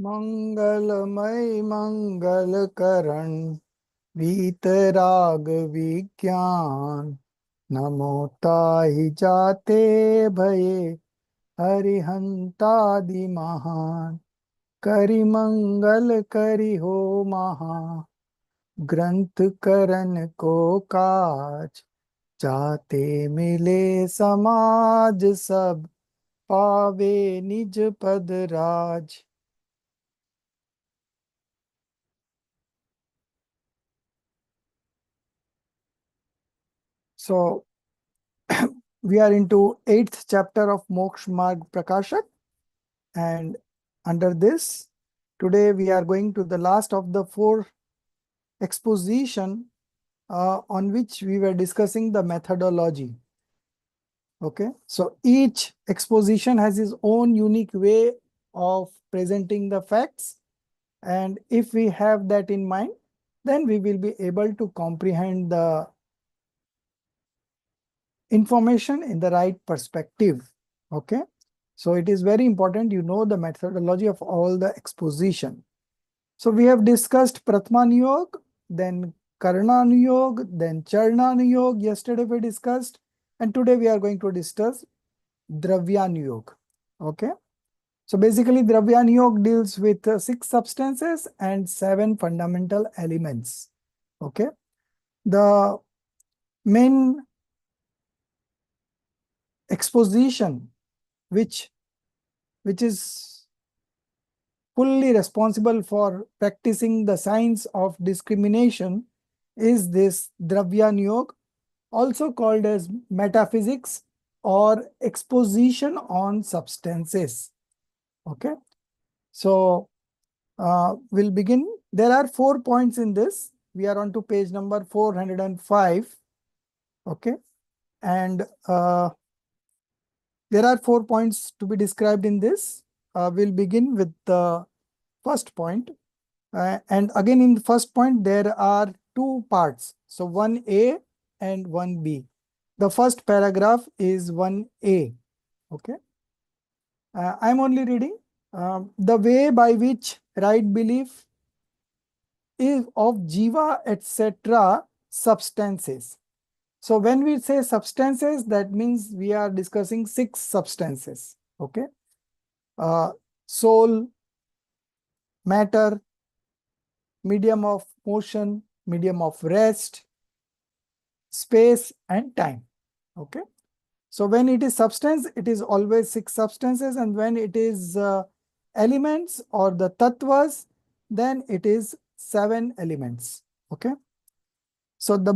मंगलमय मंगल करण वीतराग विज्ञान नमो ताहि जाते भये हरिहंतादि महान करि मंगल करि हो महा ग्रंथ करन को काज जाते मिले समाज सब पावे निज पद राज। So we are into 8th chapter of Moksha Marg Prakashak, and under this today we are going to the last of the 4 exposition on which we were discussing the methodology. Okay, so each exposition has its own unique way of presenting the facts, and if we have that in mind, then we will be able to comprehend the information in the right perspective. Okay, so it is very important you know the methodology of all the exposition. So we have discussed Pratmanuyog, then Karnanuyog, then Charnanuyog. Yesterday we discussed, and today we are going to discuss Dravyanuyog. Okay, so basically Dravyanuyog deals with 6 substances and 7 fundamental elements. Okay, the main exposition which is fully responsible for practicing the science of discrimination is this Dravyanuyog, also called as metaphysics or exposition on substances. Okay, so we'll begin. There are 4 points in this. We are on to page number 405. Okay, and there are 4 points to be described in this. We'll begin with the first point. And again, in the first point, there are 2 parts. So 1A and 1B. The first paragraph is 1A. Okay. I'm only reading. The way by which right belief is of jiva, etc. substances. So when we say substances, that means we are discussing 6 substances. Okay. Soul, matter, medium of motion, medium of rest, space, and time. Okay. So when it is substance, it is always 6 substances, and when it is elements or the tattvas, then it is 7 elements. Okay. So the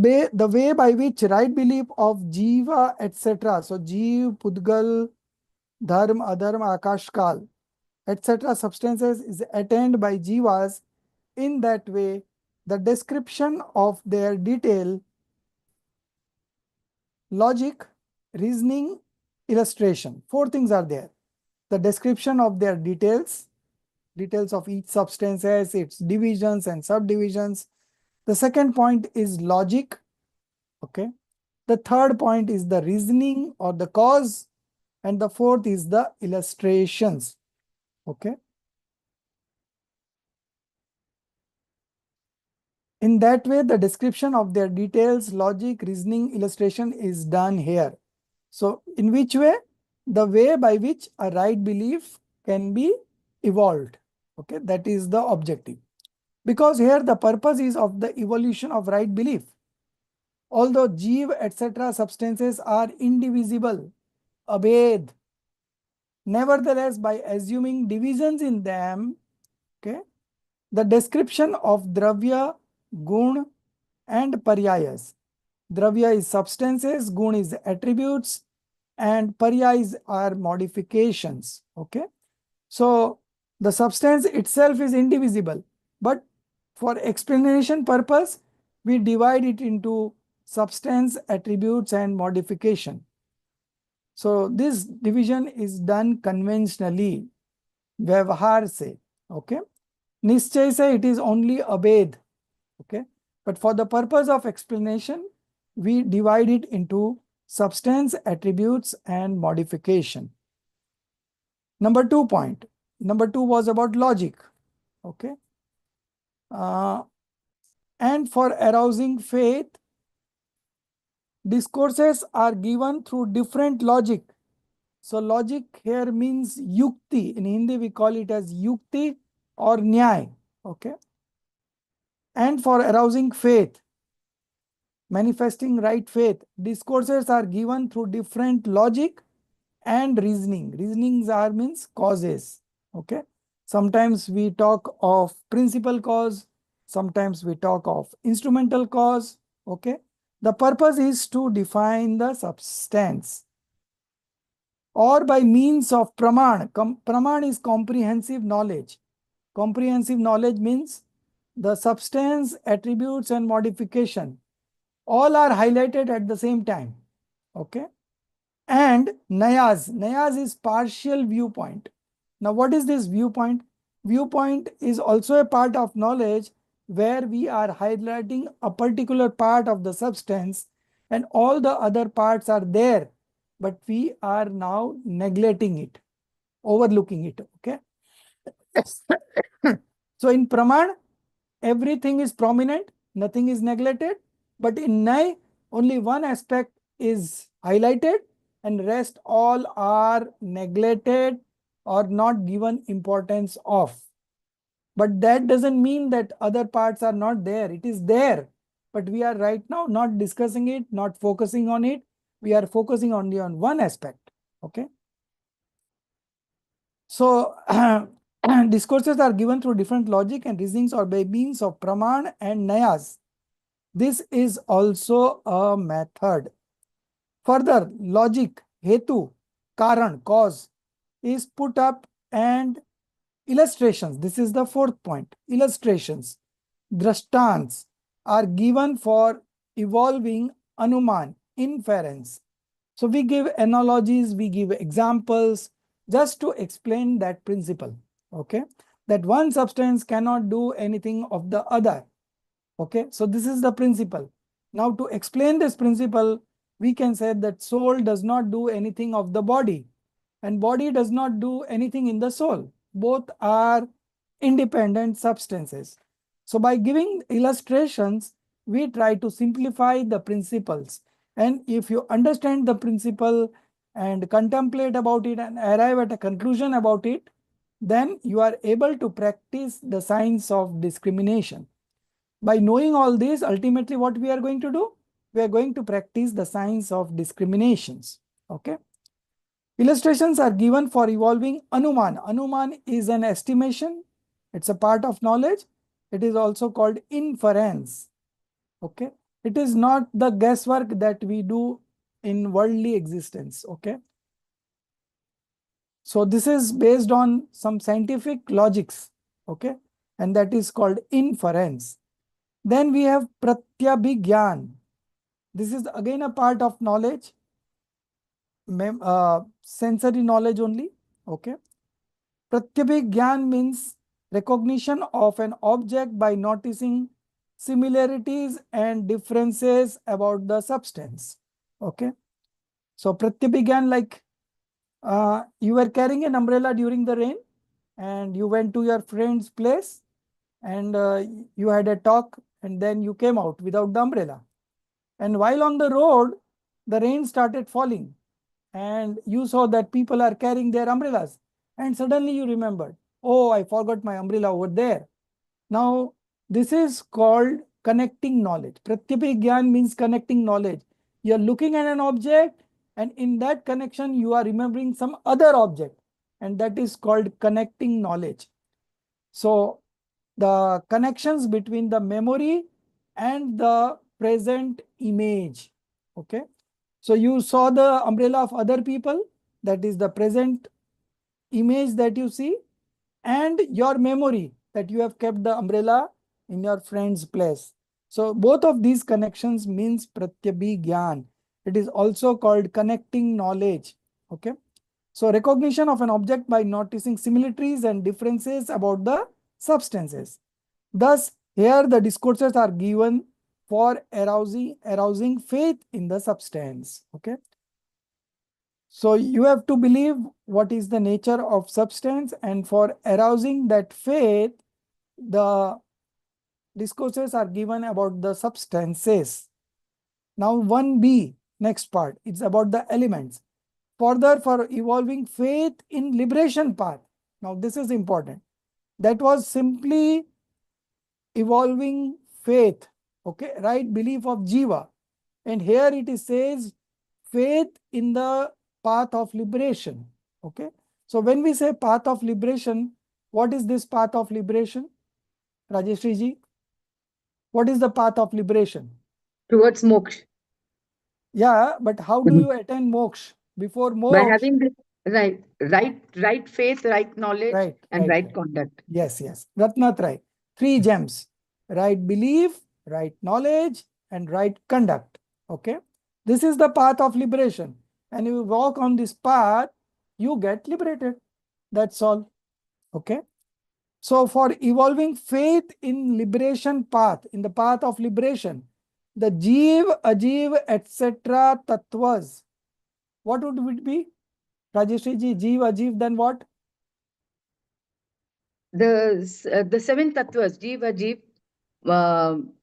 way by which right belief of jiva, etc. So jeev, pudgal, dharma, adharma, akash, kal, etc. substances is attained by jivas. In that way, the description of their detail, logic, reasoning, illustration. 4 things are there. The description of their details of each substances, its divisions and subdivisions. The second point is logic. Okay. The third point is the reasoning or the cause. And the fourth is the illustrations. Okay. In that way, the description of their details, logic, reasoning, illustration is done here. So in which way? The way by which a right belief can be evolved. Okay, that is the objective. Because here the purpose is of the evolution of right belief. Although jeev, etc. substances are indivisible, abhed, nevertheless, by assuming divisions in them, okay, the description of dravya, gun, and paryayas. Dravya is substances, gun is attributes, and paryayas are modifications. Okay, so the substance itself is indivisible, but for explanation purpose, we divide it into substance, attributes, and modification. So this division is done conventionally, vyavhar se. Okay, nischay se it is only abhed. Okay, but for the purpose of explanation, we divide it into substance, attributes, and modification. Number 2 point, number 2 was about logic. Okay. And for arousing faith, discourses are given through different logic. So logic here means yukti. In Hindi, we call it as yukti or nyay. Okay. And for arousing faith, manifesting right faith, discourses are given through different logic and reasoning. Reasonings are means causes. Okay. Sometimes we talk of principal cause. Sometimes we talk of instrumental cause. Okay. The purpose is to define the substance, or by means of praman. Praman is comprehensive knowledge. Comprehensive knowledge means the substance, attributes, and modification all are highlighted at the same time. Okay. And Nayas is partial viewpoint. Now, what is this viewpoint? Viewpoint is also a part of knowledge where we are highlighting a particular part of the substance and all the other parts are there, but we are now neglecting it, overlooking it. Okay. So in Praman, everything is prominent, nothing is neglected, but in Nay, only one aspect is highlighted and rest all are neglected or not given importance of. But that doesn't mean that other parts are not there. It is there, but we are right now not discussing it, not focusing on it. We are focusing only on one aspect. Okay. So discourses are given through different logic and reasonings or by means of praman and nayas. This is also a method. Further, logic, hetu, karan, cause is put up, and illustrations. This is the fourth point. Illustrations, drishtants are given for evolving anuman, inference. So we give analogies, we give examples just to explain that principle. Okay, that one substance cannot do anything of the other. Okay, so this is the principle. Now to explain this principle, we can say that soul does not do anything of the body and body does not do anything in the soul. Both are independent substances. So by giving illustrations, we try to simplify the principles. And if you understand the principle and contemplate about it and arrive at a conclusion about it, then you are able to practice the science of discrimination. By knowing all this, ultimately what we are going to do? We are going to practice the science of discriminations. Okay. Illustrations are given for evolving anuman. Anuman is an estimation. It's a part of knowledge. It is also called inference. Okay. It is not the guesswork that we do in worldly existence. Okay. So this is based on some scientific logics. Okay. And that is called inference. Then we have pratyabhigyan. This is again a part of knowledge, sensory knowledge only. Okay. Pratyabhigyan means recognition of an object by noticing similarities and differences about the substance. Okay. So pratyabhigyan, like you were carrying an umbrella during the rain and you went to your friend's place and you had a talk and then you came out without the umbrella. And while on the road, the rain started falling and you saw that people are carrying their umbrellas. And suddenly you remembered, oh, I forgot my umbrella over there. Now, this is called connecting knowledge. Pratyabhigyan means connecting knowledge. You're looking at an object and in that connection, you are remembering some other object. And that is called connecting knowledge. So, the connections between the memory and the present image. Okay. So you saw the umbrella of other people, that is the present image that you see, and your memory that you have kept the umbrella in your friend's place. So both of these connections means pratyabhigyan. It is also called connecting knowledge. Okay. So recognition of an object by noticing similarities and differences about the substances. Thus, here the discourses are given for arousing faith in the substance. Okay. So you have to believe what is the nature of substance, and for arousing that faith, the discourses are given about the substances. Now 1b, next part, it's about the elements. Further, for evolving faith in liberation path. Now this is important. That was simply evolving faith, okay, right belief of Jiva. And here it says faith in the path of liberation, okay. So when we say path of liberation, what is this path of liberation? Rajeshri ji, what is the path of liberation? Towards moksha. Yeah, but how do Mhm. you attain moksha? Before By moksha, having this right faith, right knowledge, right, and right, right right. conduct. Yes, yes. Ratnatraya. Three gems. Right belief, right knowledge, and right conduct. Okay. This is the path of liberation. And you walk on this path, you get liberated. That's all. Okay. So for evolving faith in liberation path, in the path of liberation, the Jeev, Ajeev, etc. tattvas, what would it be? Rajeshri ji, Jeev, Ajeev, then what? The seven tattvas, Jiva, Jeev.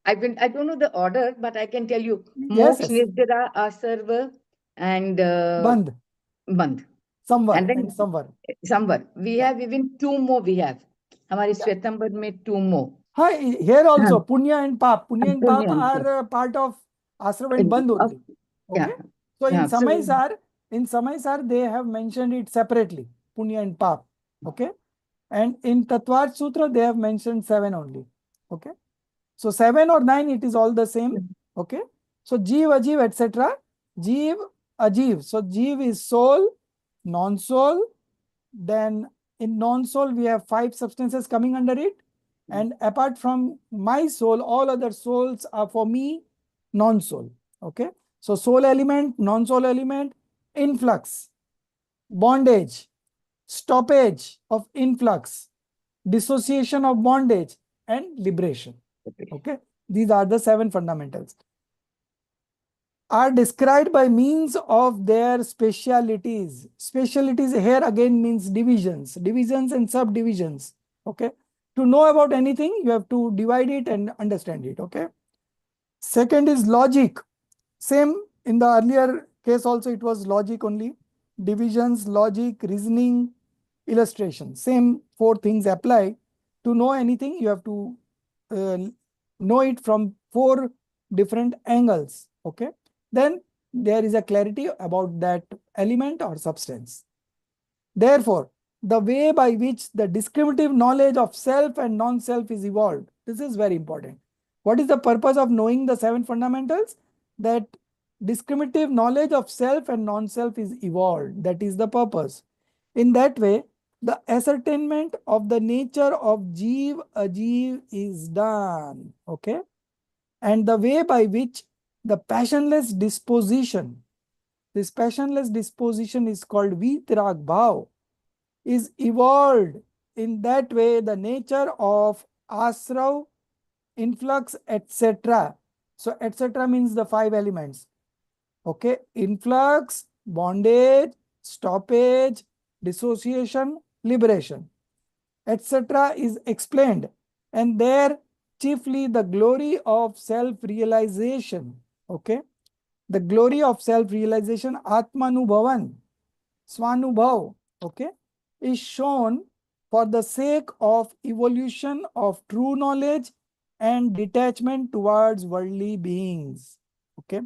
I don't know the order, but I can tell you Yes, Moksha, yes. Nirjara, Asarva, and Bandh, Bandh. And Samvar, and then Samvar. Samvar. We Yeah. have even two more. We have. हमारे Yeah. Shvetambar में two more. Hi, here हाँ, also Punya and Pap. Punya and Pap पुण्य are अंक. part of Ashram and Bandh only. Okay. Yeah, So yeah. So In Samaisar, they have mentioned it separately, Punya and Pap. Okay. And in Tatvat Sutra, they have mentioned 7 only. Okay. So 7 or 9, it is all the same. Okay. So Jeev, Ajeev, etc. Jeev, Ajeev. So Jeev is soul, non-soul. Then in non-soul, we have 5 substances coming under it. And apart from my soul, all other souls are for me non-soul. Okay. So soul element, non-soul element, influx, bondage, stoppage of influx, dissociation of bondage, and liberation. Okay. These are the 7 fundamentals. Are described by means of their specialities. Specialities here again means divisions and subdivisions. Okay. To know about anything, you have to divide it and understand it. Okay. Second is logic. Same in the earlier case also, it was logic only. Divisions, logic, reasoning, illustration. Same 4 things apply. To know anything, you have to uh, know it from 4 different angles. Okay. Then there is a clarity about that element or substance. Therefore, the way by which the discriminative knowledge of self and non-self is evolved, this is very important. What is the purpose of knowing the 7 fundamentals? That discriminative knowledge of self and non-self is evolved. That is the purpose. In that way, the ascertainment of the nature of Jeev Ajeev is done. Okay. And the way by which the passionless disposition, this passionless disposition is called Vitrag Bhav, is evolved. In that way, the nature of asrav, influx, etc. So, etc. means the 5 elements. Okay. Influx, bondage, stoppage, dissociation, liberation, etc. is explained. And there, chiefly the glory of self-realization. Okay. The glory of self-realization, Atmanubhavan, Swanubhav, okay, is shown for the sake of evolution of true knowledge and detachment towards worldly beings. Okay.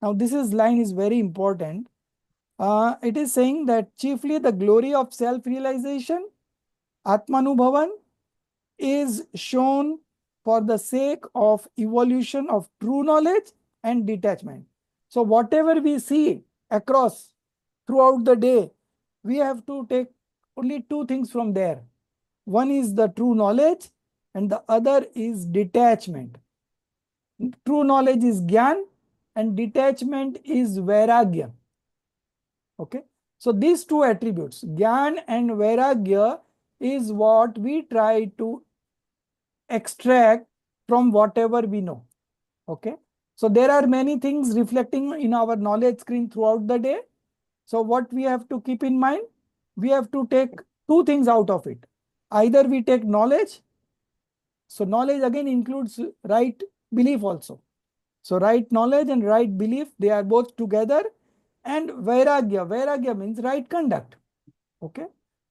Now, line is very important. It is saying that chiefly the glory of self-realization, Atmanubhavan, is shown for the sake of evolution of true knowledge and detachment. So whatever we see across throughout the day, we have to take only 2 things from there. One is the true knowledge and the other is detachment. True knowledge is Gyan and detachment is Vairagya. Okay. So these 2 attributes, Gyan and Vairagya, is what we try to extract from whatever we know. Okay. So there are many things reflecting in our knowledge screen throughout the day. So what we have to keep in mind, we have to take two things out of it. Either we take knowledge. So knowledge again includes right belief also. So right knowledge and right belief, they are both together. And vairagya means right conduct. Okay.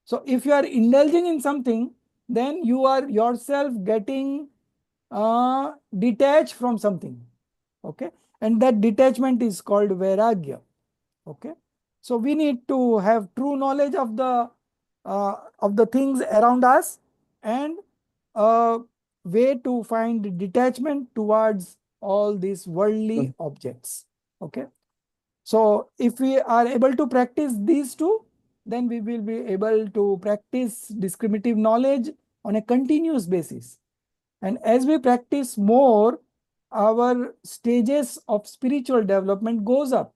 So if you are indulging in something, then you are yourself getting detached from something. Okay. And that detachment is called vairagya. Okay. So we need to have true knowledge of the things around us, and a way to find detachment towards all these worldly objects. Okay. So if we are able to practice these two, then we will be able to practice discriminative knowledge on a continuous basis. And as we practice more, our stages of spiritual development goes up.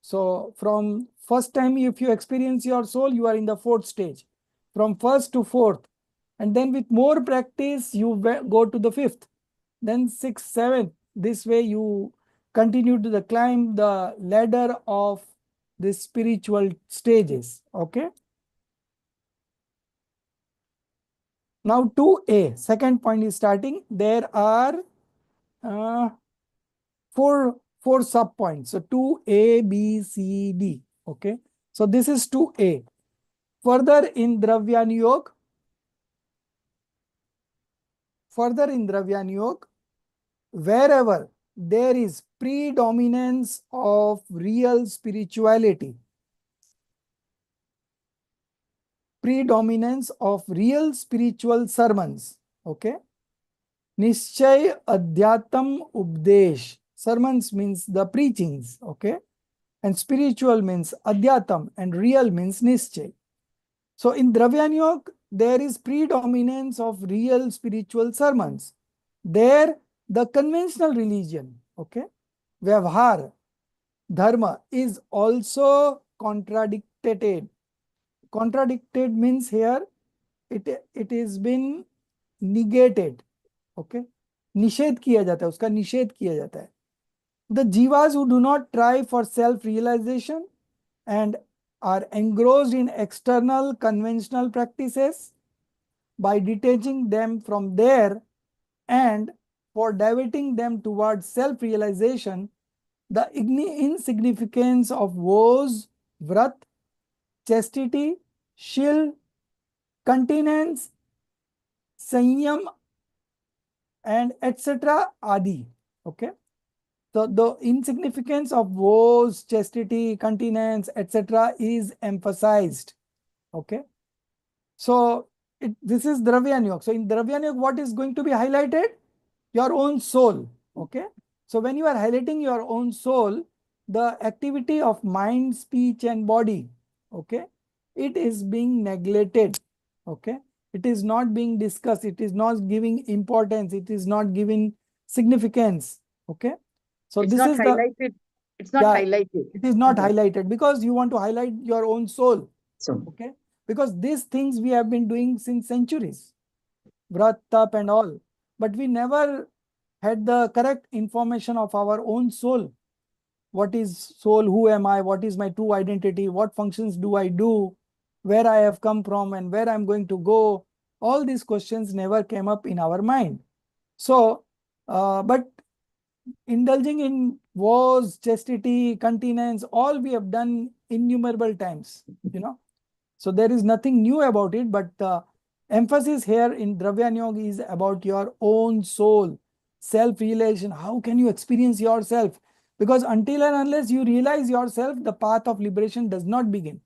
So from first time, if you experience your soul, you are in the fourth stage, from first to fourth. And then with more practice, you go to the fifth, then sixth, seventh. This way you continue to climb the ladder of the spiritual stages. Okay. Now 2A, second point is starting. There are uh, four sub points. So 2A, B, C, D. Okay. So this is 2A. Further in Dravyaniyog, wherever there is predominance of real spirituality, predominance of real spiritual sermons, okay? Nischay Adhyatam Ubdesh. Sermons means the preachings, okay? And spiritual means Adhyatam, and real means Nischay. So in Dravyanyog, there is predominance of real spiritual sermons. There, the conventional religion, okay, Vyavhar, Dharma is also contradicted. Contradicted means here it is been negated, okay. निषेध किया जाता है, उसका निषेध किया जाता है. The jivas who do not try for self-realization and are engrossed in external conventional practices, by detaching them from there and for diverting them towards self-realization, the insignificance of vows, vrat, chastity, shil, continence, sanyam, and etc. adi. Okay. So the insignificance of vows, chastity, continence, etc. is emphasized. Okay. So this is Dravyanyog. So in Dravyanyog, what is going to be highlighted? Your own soul. Okay. So when you are highlighting your own soul, the activity of mind, speech, and body, okay, it is being neglected. Okay. It is not being discussed. It is not giving importance. It is not giving significance. Okay. So It's this not is the, highlighted. It's not yeah, highlighted. it is not Okay. highlighted because you want to highlight your own soul. So, Okay. Because these things we have been doing since centuries, vrat, tap, and all. But we never had the correct information of our own soul. What is soul? Who am I? What is my true identity? What functions do I do? Where I have come from and where I'm going to go? All these questions never came up in our mind. So, but indulging in vows, chastity, continence, all we have done innumerable times, you know. So there is nothing new about it, but the emphasis here in Dravyanyog is about your own soul, self-realization. How can you experience yourself? Because until and unless you realize yourself, the path of liberation does not begin.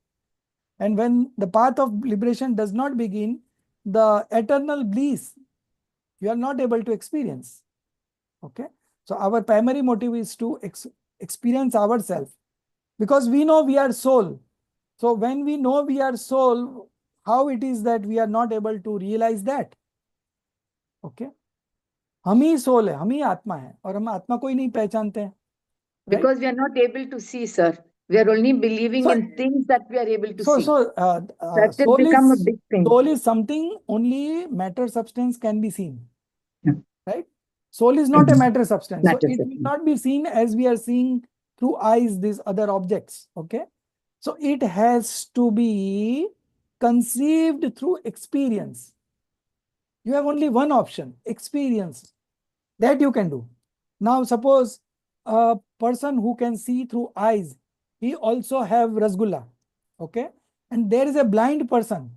And when the path of liberation does not begin, the eternal bliss, you are not able to experience. Okay. So our primary motive is to experience ourselves, because we know we are soul. So when we know we are soul, how it is that we are not able to realize that? Okay. हम ही soul है, हम ही आत्मा है, और हम आत्मा को ही नहीं पहचानते हैं. Right? because we are not able to see, sir. We are only believing So, in things that we are able to so, see. so That has soul become a is big thing. soul is something only matter substance can be seen. Yeah. Right? Soul is not a matter substance. So Matter it will substance. not be seen as we are seeing through eyes these other objects. Okay. So it has to be conceived through experience. You have only one option, experience. That you can do. Now suppose a person who can see through eyes, he also have rasgulla. Okay. And there is a blind person.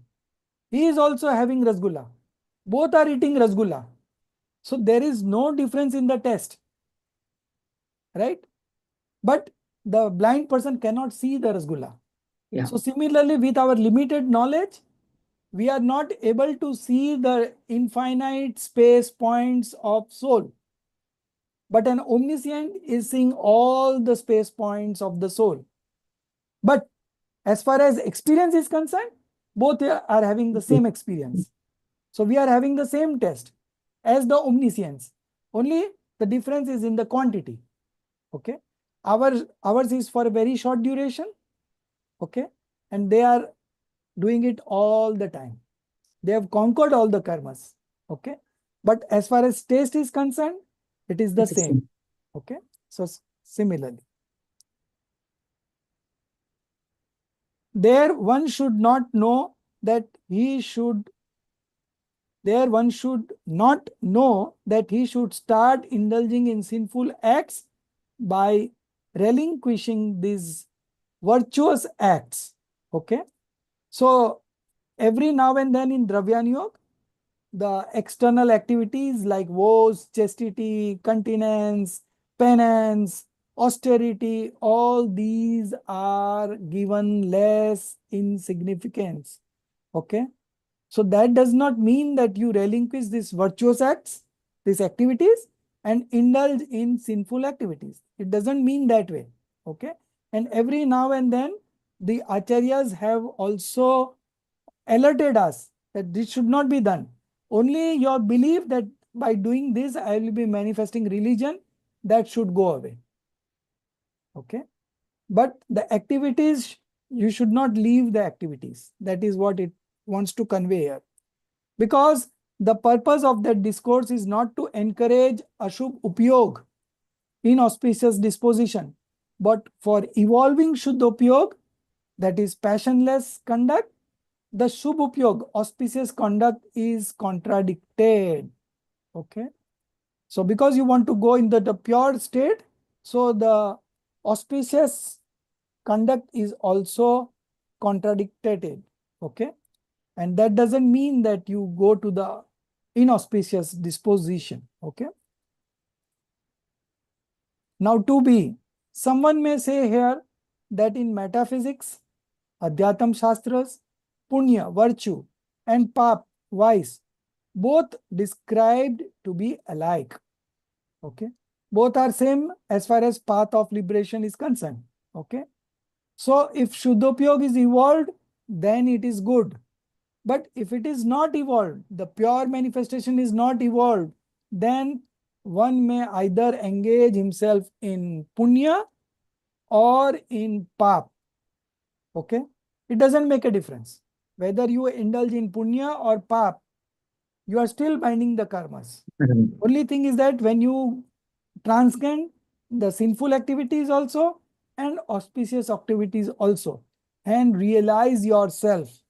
He is also having rasgulla. Both are eating rasgulla. So there is no difference in the test. Right? But the blind person cannot see the rasgulla. Yeah. So similarly, with our limited knowledge, we are not able to see the infinite space points of soul. But an omniscient is seeing all the space points of the soul. But as far as experience is concerned, both are having the same experience. So we are having the same test as the omniscience. Only the difference is in the quantity. Okay. Ours is for a very short duration. Okay. And they are doing it all the time. They have conquered all the karmas. Okay. But as far as taste is concerned, it is the same. Okay. So similarly, there one should not know that he should, there one should not know that he should start indulging in sinful acts by relinquishing these virtuous acts. Okay. So every now and then in Dravyan Yoga, the external activities like vows, chastity, continence, penance, austerity, all these are given less insignificance. Okay. So that does not mean that you relinquish these virtuous acts, these activities, and indulge in sinful activities. It doesn't mean that way. Okay. And every now and then, the acharyas have also alerted us that this should not be done. Only your belief that by doing this, I will be manifesting religion, that should go away. Okay. But the activities, you should not leave the activities. That is what it wants to convey here. Because the purpose of that discourse is not to encourage ashubh upyog, inauspicious disposition, but for evolving shuddha upyog, that is passionless conduct, the shubh upyog, auspicious conduct, is contradicted. Okay. So because you want to go in the pure state, so the auspicious conduct is also contradicted. Okay. And that doesn't mean that you go to the inauspicious disposition. Okay. Now 2b, someone may say here that in metaphysics, Adhyatam Shastras, Punya, virtue, and Pap, vice, both described to be alike. Okay. Both are same as far as path of liberation is concerned. Okay. So if Shuddhopyog is evolved, then it is good. But if it is not evolved, the pure manifestation is not evolved, then one may either engage himself in punya or in pap. Okay. It doesn't make a difference. Whether you indulge in punya or pap, you are still binding the karmas. Only thing is that when you transcend the sinful activities also and auspicious activities also and realize yourself,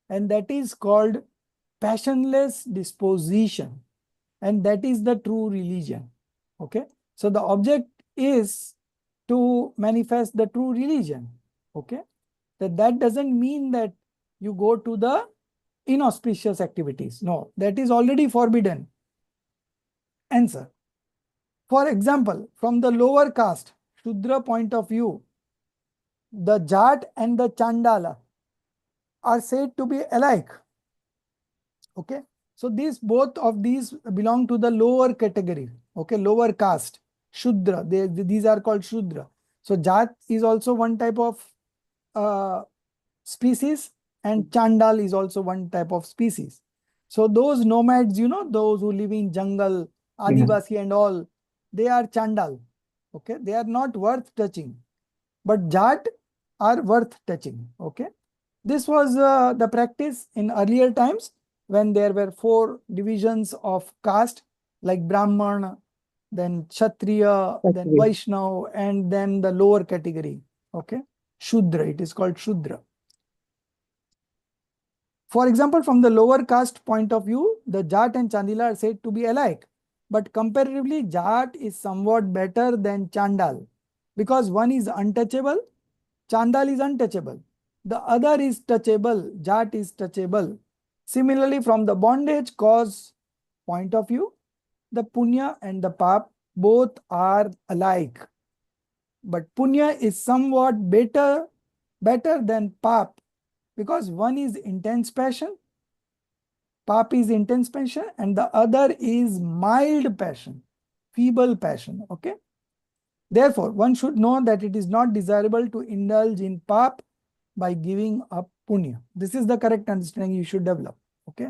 and that is called passionless disposition, and that is the true religion. Okay. So the object is to manifest the true religion. Okay. That doesn't mean that you go to the inauspicious activities. No, that is already forbidden. Answer. For example, from the lower caste, Shudra point of view, the Jat and the Chandala are said to be alike. Okay. So these both of these belong to the lower category. Okay. Lower caste. Shudra. These are called Shudra. So Jat is also one type of species, and Chandal is also one type of species. So those nomads, those who live in jungle, Adivasi and all, they are Chandal. Okay. They are not worth touching. But Jat are worth touching. Okay. This was the practice in earlier times when there were 4 divisions of caste like Brahman, then Kshatriya, then Vaishnav, and then the lower category. Okay. Shudra. It is called Shudra. For example, from the lower caste point of view, the Jat and Chandila are said to be alike. But comparatively, Jat is somewhat better than Chandal because one is untouchable, Chandal is untouchable. The other is touchable, Jat is touchable. Similarly, from the bondage cause point of view, the Punya and the Pap both are alike. But Punya is somewhat better than Pap because one is intense passion, Pap is intense passion, and the other is mild passion, feeble passion. Okay. Therefore, one should know that it is not desirable to indulge in Pap by giving up Punya. This is the correct understanding you should develop. Okay.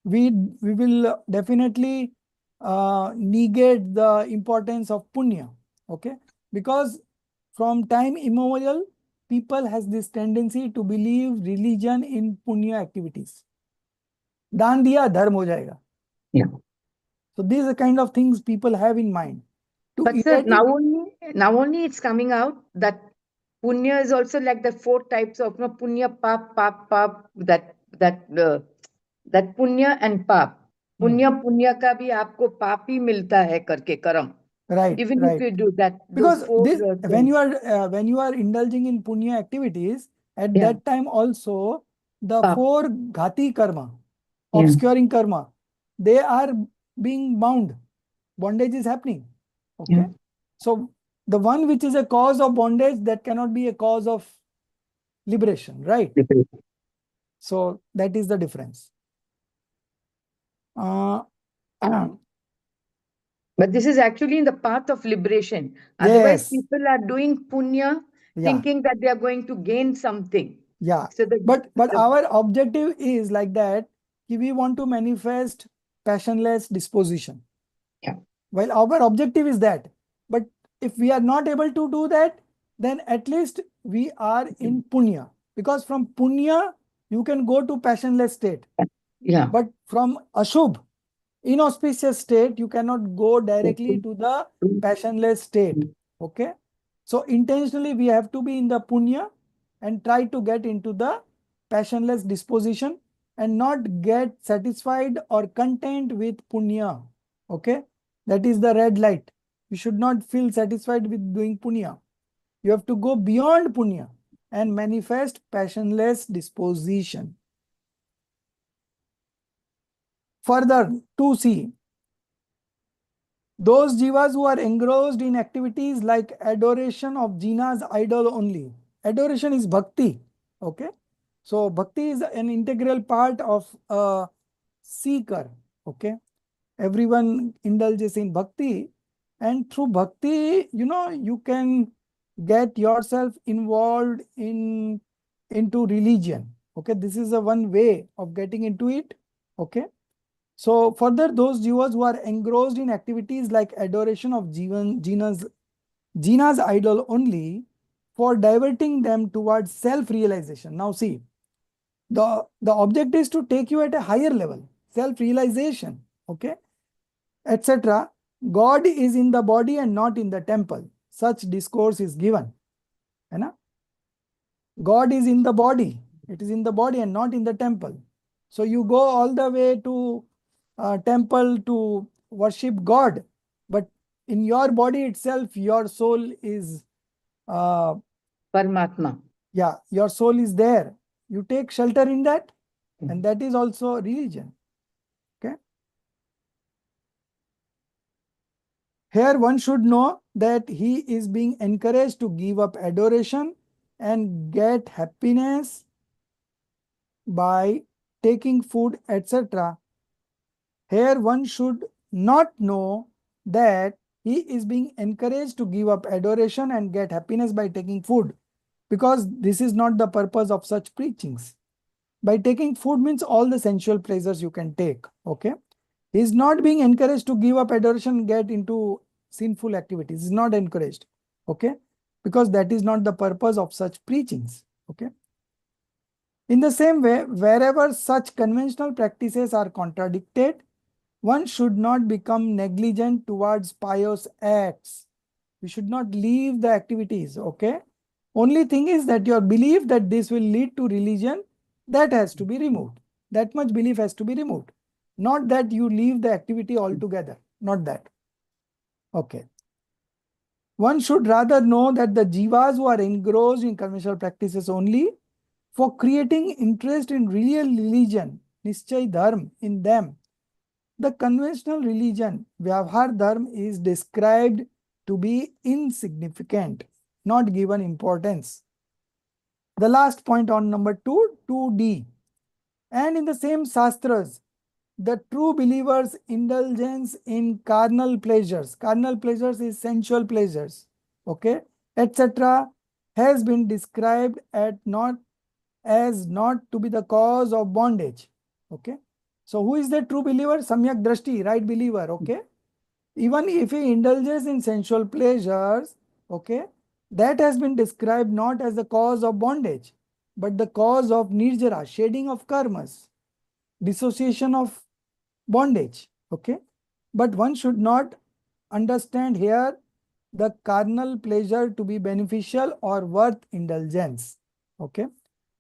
We will definitely negate the importance of Punya. Okay. Because from time immemorial, people has this tendency to believe religion in Punya activities. दान दिया धर्म हो जाएगा. Yeah. So these are kind of things people have in mind. But sir, now only it's coming out that punya is also like the 4 types of punya, pap, that punya and pap. Punya ka bhi aapko pap hi milta hai karke karam. Right. Even right. if you do that, Because those 4 this, when things. you are indulging in punya activities, at Yeah. that time also the Pap. 4 ghati karma, Yeah. obscuring karma, they are being bound. Bondage is happening. Okay. Yeah. So the one which is a cause of bondage, that cannot be a cause of liberation, right? So that is the difference. But this is actually in the path of liberation. Otherwise, Yes. people are doing punya, Yeah. thinking that they are going to gain something. Yeah. So But our objective is like that, we want to manifest passionless disposition. Yeah. Well, our objective is that. But if we are not able to do that, then at least we are in punya. Because from punya, you can go to passionless state. Yeah. But from ashubh, inauspicious state, you cannot go directly to the passionless state. Okay. So intentionally, we have to be in the punya and try to get into the passionless disposition and not get satisfied or content with punya. Okay. That is the red light. You should not feel satisfied with doing punya. You have to go beyond punya and manifest passionless disposition. Further, 2C. Those jivas who are engrossed in activities like adoration of Jina's idol only. Adoration is bhakti. Okay. So bhakti is an integral part of a seeker. Okay. Everyone indulges in bhakti, and through bhakti, you can get yourself involved into religion. Okay. This is a one way of getting into it. Okay. So further, those jivas who are engrossed in activities like adoration of Jina's idol only, for diverting them towards self-realization. Now see, the object is to take you at a higher level, self-realization, okay, etc. God is in the body and not in the temple. Such discourse is given. God is in the body. It is in the body and not in the temple. So you go all the way to temple to worship God, but in your body itself, your soul is Paramatma. Yeah, your soul is there. You take shelter in that, and that is also religion. Okay. Here one should know that he is being encouraged to give up adoration and get happiness by taking food, etc. Here one should not know that he is being encouraged to give up adoration and get happiness by taking food, because this is not the purpose of such preachings. By taking food means all the sensual pleasures you can take. Okay. He is not being encouraged to give up adoration and get into sinful activities. He is not encouraged. Okay. Because that is not the purpose of such preachings. Okay. In the same way, wherever such conventional practices are contradicted, one should not become negligent towards pious acts. We should not leave the activities, okay? Only thing is that your belief that this will lead to religion, that has to be removed. That much belief has to be removed. Not that you leave the activity altogether. Not that. Okay. One should rather know that the jivas who are engrossed in conventional practices only for creating interest in real religion, Nischay Dharma, in them. The conventional religion, Vyavhar Dharma, is described to be insignificant, not given importance. The last point on number 2, 2D. And in the same Shastras, the true believer's indulgence in carnal pleasures is sensual pleasures, okay, etc., has been described as not to be the cause of bondage. Okay. So who is the true believer? Samyak drashti, right believer. Okay. Even if he indulges in sensual pleasures, okay, that has been described not as the cause of bondage, but the cause of nirjara, shading of karmas, dissociation of bondage. Okay. But one should not understand here the carnal pleasure to be beneficial or worth indulgence. Okay.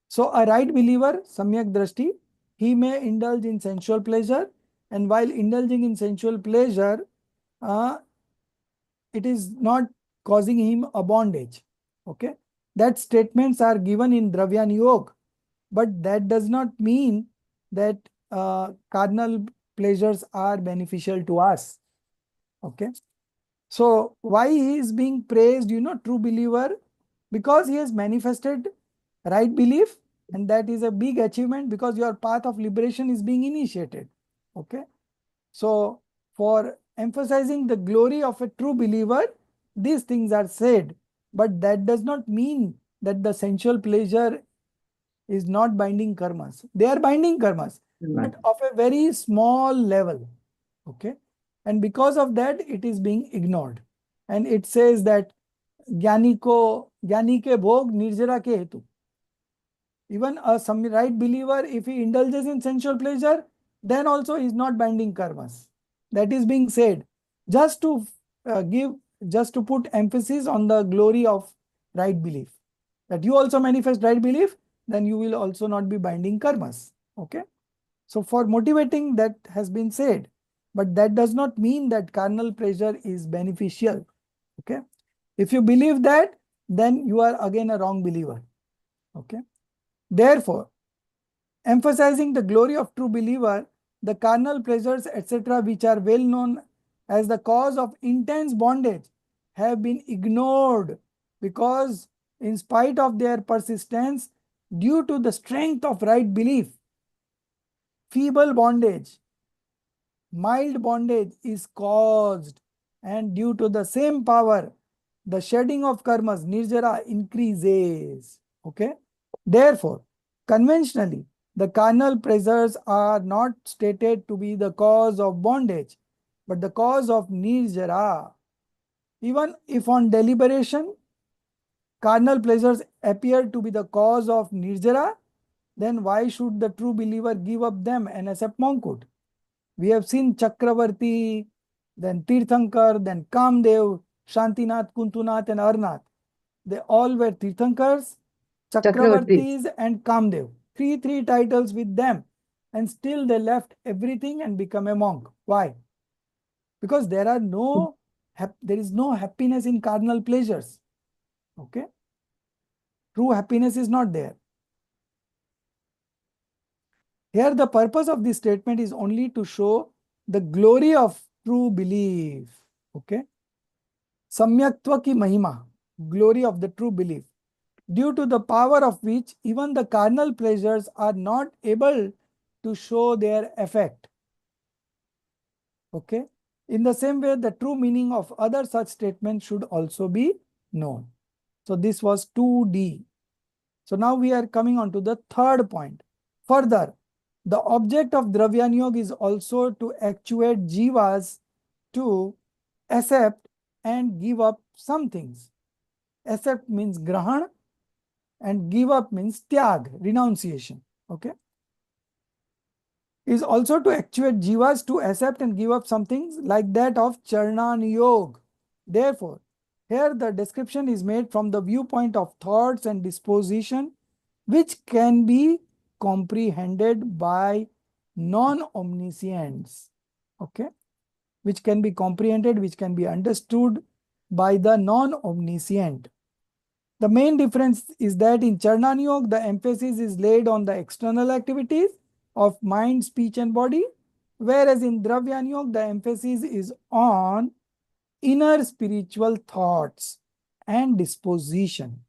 So a right believer, Samyak Drashti, he may indulge in sensual pleasure, and while indulging in sensual pleasure, it is not causing him a bondage. Okay. That statements are given in Dravyan Yoga, but that does not mean that carnal pleasures are beneficial to us. Okay. So why he is being praised, true believer? Because he has manifested right belief, and that is a big achievement because your path of liberation is being initiated. Okay. So for emphasizing the glory of a true believer, these things are said, but that does not mean that the sensual pleasure is not binding karmas. They are binding karmas, but of a very small level. Okay. And because of that, it is being ignored. And it says that ज्ञानी के भोग निर्जरा के हेतु. Even a right believer, if he indulges in sensual pleasure, then also he is not binding karmas. That is being said just to just to put emphasis on the glory of right belief. That you also manifest right belief, then you will also not be binding karmas. Okay. So for motivating, that has been said, but that does not mean that carnal pleasure is beneficial. Okay. If you believe that, then you are again a wrong believer. Okay. Therefore, emphasizing the glory of true believer, the carnal pleasures, etc., which are well known as the cause of intense bondage, have been ignored because, in spite of their persistence, due to the strength of right belief, feeble bondage, mild bondage is caused, and due to the same power, the shedding of karmas, nirjara, increases. Okay. Therefore, conventionally, the carnal pleasures are not stated to be the cause of bondage, but the cause of nirjara. Even if on deliberation, carnal pleasures appear to be the cause of nirjara, then why should the true believer give up them and accept monkhood? We have seen Chakravarti, then Tirthankar, then Kamdev, Shantinath, Kuntunath, and Arnath. They all were Tirthankars, Chakravarti. Chakravartis, and Kamdev. Three titles with them. And still they left everything and become a monk. Why? Because there is no happiness in carnal pleasures. Okay? True happiness is not there. Here the purpose of this statement is only to show the glory of true belief. Okay? Samyaktva ki mahima, glory of the true belief, due to the power of which even the carnal pleasures are not able to show their effect. Okay. In the same way, the true meaning of other such statements should also be known. So this was 2D. So now we are coming on to the third point. Further, the object of Dravyan Yoga is also to actuate jivas to accept and give up some things. Accept means grahan, and give up means tyag, renunciation. Okay. Is also to actuate jivas to accept and give up some things like that of Charnan Yoga. Therefore, Here the description is made from the viewpoint of thoughts and disposition, which can be comprehended by non-omniscients. Okay, which can be comprehended, which can be understood by the non-omniscient. The main difference is that in Charnan Yoga, the emphasis is laid on the external activities of mind, speech, and body, whereas in Dravyan Yoga, the emphasis is on inner spiritual thoughts and disposition.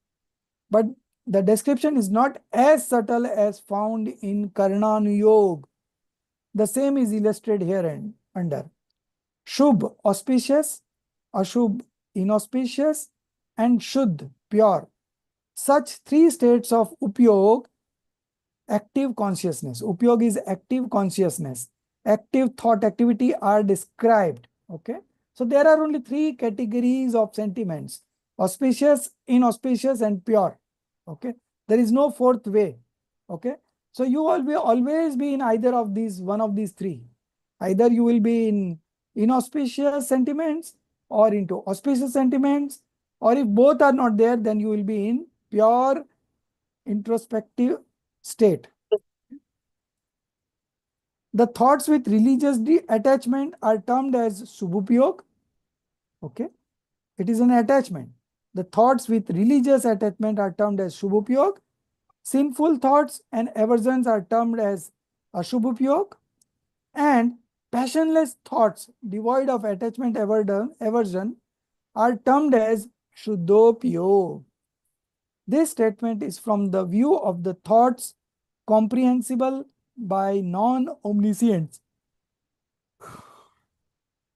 But the description is not as subtle as found in Karnan Yoga. The same is illustrated here and under. Shubh, auspicious; Ashubh, inauspicious; and Shuddh, pure. Such three states of Upyog, active consciousness. Upyog is active consciousness. Active thought activity are described. Okay. So there are only three categories of sentiments: auspicious, inauspicious, and pure. Okay. There is no fourth way. Okay. So you will always be in either of these, one of these three. Either you will be in inauspicious sentiments or into auspicious sentiments, or if both are not there, then you will be in pure introspective state. The thoughts with religious attachment are termed as subhupyog. Okay, it is an attachment. The thoughts with religious attachment are termed as shubhupyog. Sinful thoughts and aversions are termed as ashubhupyog. And passionless thoughts devoid of attachment aversion are termed as shuddhopyog. This statement is from the view of the thoughts comprehensible by non-omniscients.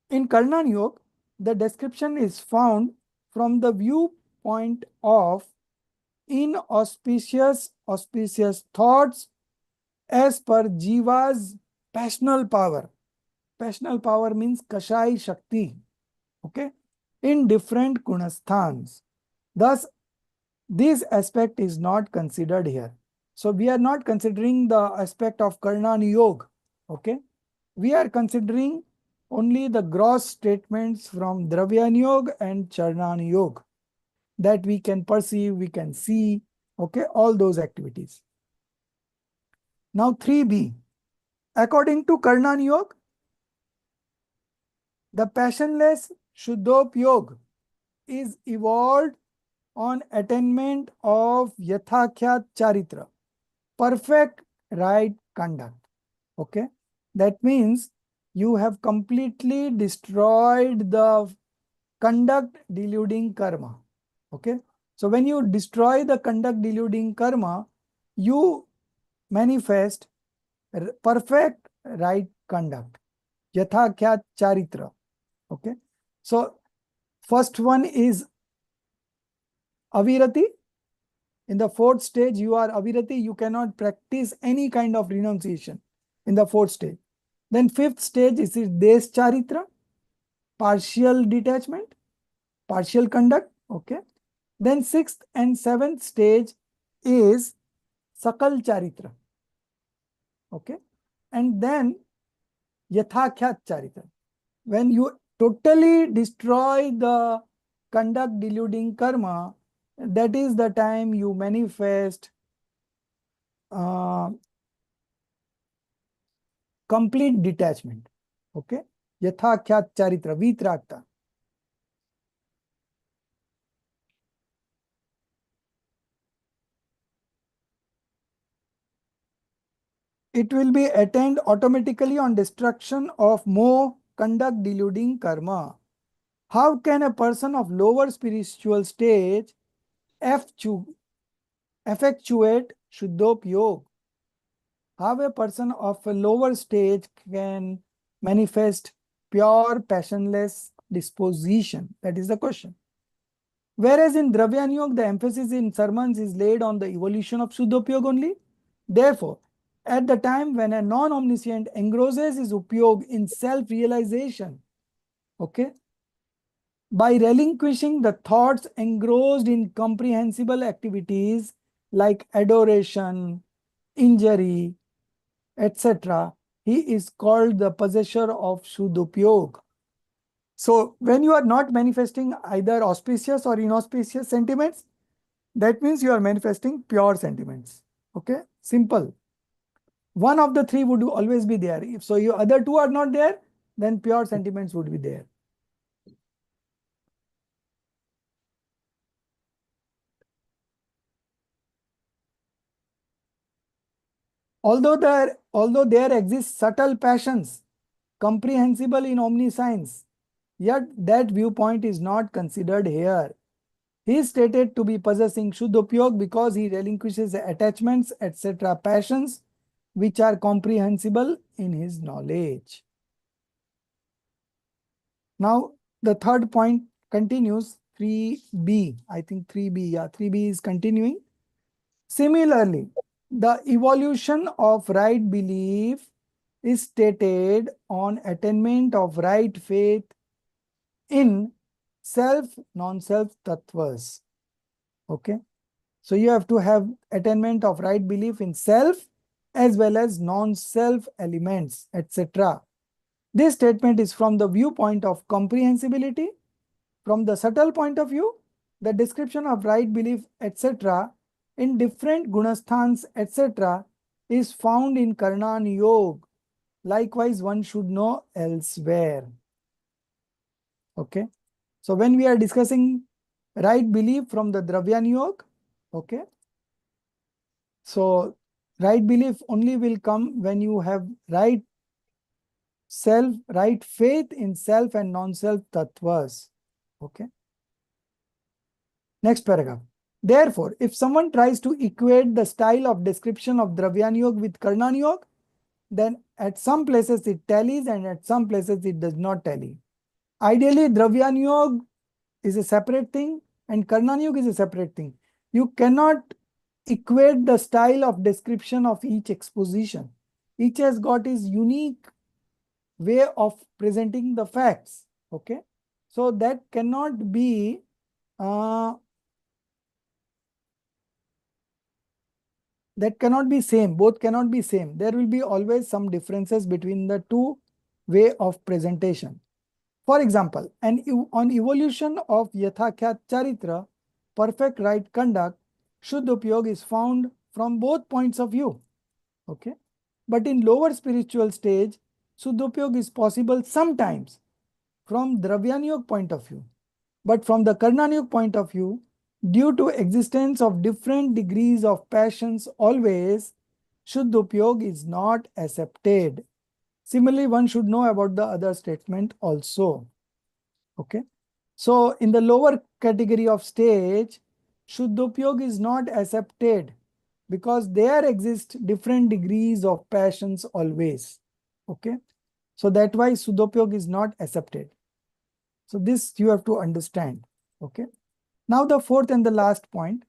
In Karnan Yoga, the description is found from the viewpoint of inauspicious, auspicious thoughts as per Jiva's passional power. Passional power means Kashai Shakti. Okay, in different gunasthans. Thus, this aspect is not considered here. So we are not considering the aspect of Karnan Yoga. Okay, we are considering only the gross statements from Dravyan Yoga and Charnan Yoga that we can perceive, we can see. Okay, all those activities. Now 3b. According to Karnan Yoga, the passionless Shuddhopyog is evolved on attainment of Yathakhyat Charitra, perfect right conduct. Okay, that means you have completely destroyed the conduct deluding karma. Okay, so when you destroy the conduct deluding karma, you manifest perfect right conduct, Yathakhyat Charitra. Okay, so first one is avirati. In the fourth stage, you are avirati, you cannot practice any kind of renunciation in the fourth stage. Then fifth stage is des charitra, partial detachment, partial conduct. Okay. Then sixth and seventh stage is sakal charitra. Okay. And then yathakhyat charitra. When you totally destroy the conduct deluding karma, that is the time you manifest complete detachment. Okay. Yathakhyat charitra, vitrakta. It will be attained automatically on destruction of moh, conduct deluding karma. How can a person of lower spiritual stage effectuate Shuddhopyog? How a person of a lower stage can manifest pure passionless disposition? That is the question. Whereas in Dravyan Yoga, the emphasis in sermons is laid on the evolution of Shuddhopyog only. Therefore, at the time when a non-omniscient engrosses his upyog in self-realization, okay, by relinquishing the thoughts engrossed in comprehensible activities like adoration, injury, etc., he is called the possessor of Shuddhopyog. So when you are not manifesting either auspicious or inauspicious sentiments, that means you are manifesting pure sentiments. Okay, simple. One of the three would always be there. If so, your other two are not there, then pure sentiments would be there. Although there exist subtle passions, comprehensible in omniscience, yet that viewpoint is not considered here. He is stated to be possessing Shuddhopyog because he relinquishes attachments, etc., passions, which are comprehensible in his knowledge. Now, the third point continues, 3b. I think 3b, yeah, 3b is continuing. Similarly, the evolution of right belief is stated on attainment of right faith in self, non-self tattvas. Okay. So you have to have attainment of right belief in self as well as non-self elements, etc. This statement is from the viewpoint of comprehensibility. From the subtle point of view, the description of right belief, etc., in different gunasthans, etc., is found in Karnan Yoga. Likewise, one should know elsewhere. Okay. So when we are discussing right belief from the Dravyan Yoga, okay. So right belief only will come when you have right self, right faith in self and non-self tattvas. Okay. Next paragraph. Therefore, if someone tries to equate the style of description of Dravyan Yoga with Karnan Yoga, then at some places it tallies and at some places it does not tally. Ideally, Dravyan Yoga is a separate thing and Karnan Yoga is a separate thing. You cannot equate the style of description of each exposition. Each has got his unique way of presenting the facts. Okay. So that cannot be same. Both cannot be same. There will be always some differences between the two way of presentation. For example, on evolution of Yathakhyat Charitra, perfect right conduct, Shuddha Upyog is found from both points of view. Okay. But in lower spiritual stage, Shuddha Upyog is possible sometimes from Dravyan Yoga point of view. But from the Karnan Yoga point of view, due to existence of different degrees of passions always, Shuddha Upyog is not accepted. Similarly, one should know about the other statement also. Okay. So in the lower category of stage, Shuddhopyog is not accepted because there exist different degrees of passions always. Okay. So that's why Shuddhopyog is not accepted. So this you have to understand. Okay. Now the fourth and the last point.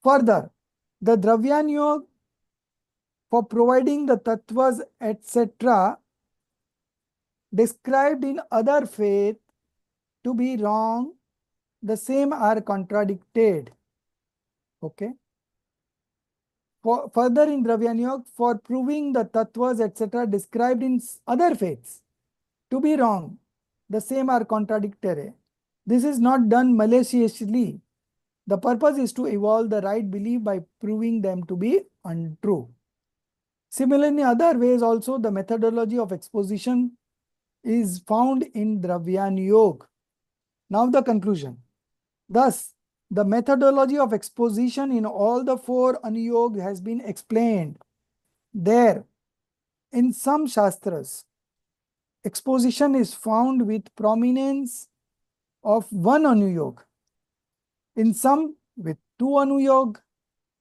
Further, the Dravyan Yoga for providing the tattvas, etc., described in other faith to be wrong, the same are contradicted. Okay. Further in Dravyan Yoga, for proving the tattvas, etc., described in other faiths to be wrong, the same are contradictory. This is not done maliciously. The purpose is to evolve the right belief by proving them to be untrue. Similarly, in other ways also, the methodology of exposition is found in Dravyan Yoga. Now the conclusion. Thus, the methodology of exposition in all the four Anuyog has been explained. There, in some Shastras, exposition is found with prominence of one Anuyog, in some with two Anuyog,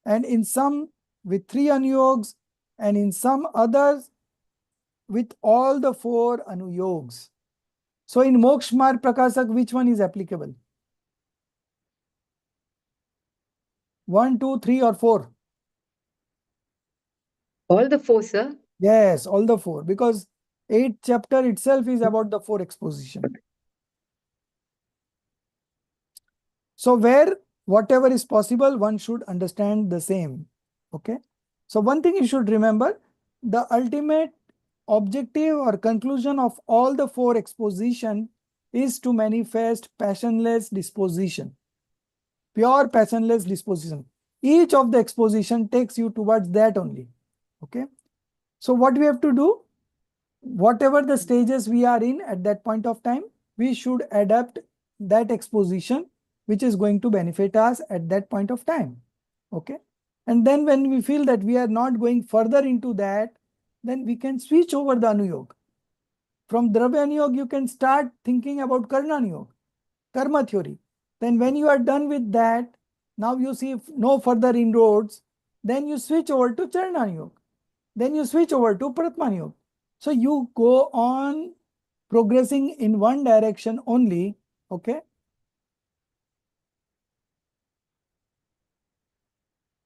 and in some with three Anuyogs, and in some others with all the four Anuyogs. So in Moksha Marg Prakasak, which one is applicable? 1, 2, 3, or 4? All the four, sir. Yes, all the four, because 8th chapter itself is about the four exposition. So where whatever is possible, one should understand the same. Okay. So one thing you should remember, the ultimate objective or conclusion of all the four exposition is to manifest passionless disposition, pure passionless disposition. Each of the exposition takes you towards that only. Okay. So what we have to do, whatever the stages we are in at that point of time, we should adapt that exposition which is going to benefit us at that point of time. Okay. And then when we feel that we are not going further into that, then we can switch over the Anuyog. From Dravya Anuyog, you can start thinking about Karna Anuyog, karma theory. Then when you are done with that, now you see no further inroads, then you switch over to Charana Anuyog. Then you switch over to Pratma Anuyog. So you go on progressing in one direction only. Okay.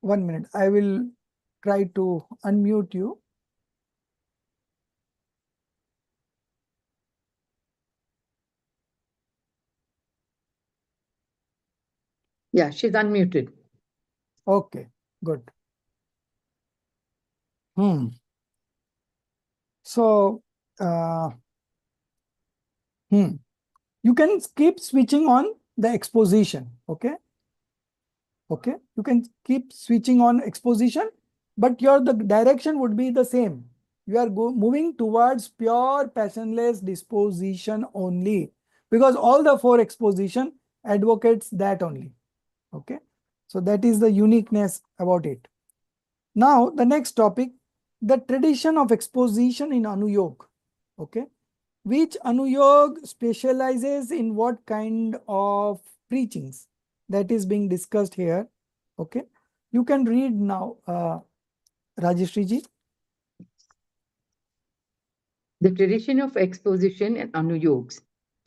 1 minute. I will try to unmute you. Yeah, she's unmuted. Okay, good. So, you can keep switching on the exposition. Okay. Okay. You can keep switching on exposition, but the direction would be the same. You are moving towards pure passionless disposition only, because all the 4 exposition advocates that only. Okay. So that is the uniqueness about it. Now, the next topic, the tradition of exposition in Anuyog. Okay. Which Anuyog specializes in what kind of preachings? That is being discussed here. Okay. You can read now, Rajeshri ji. The tradition of exposition and Anuyogs.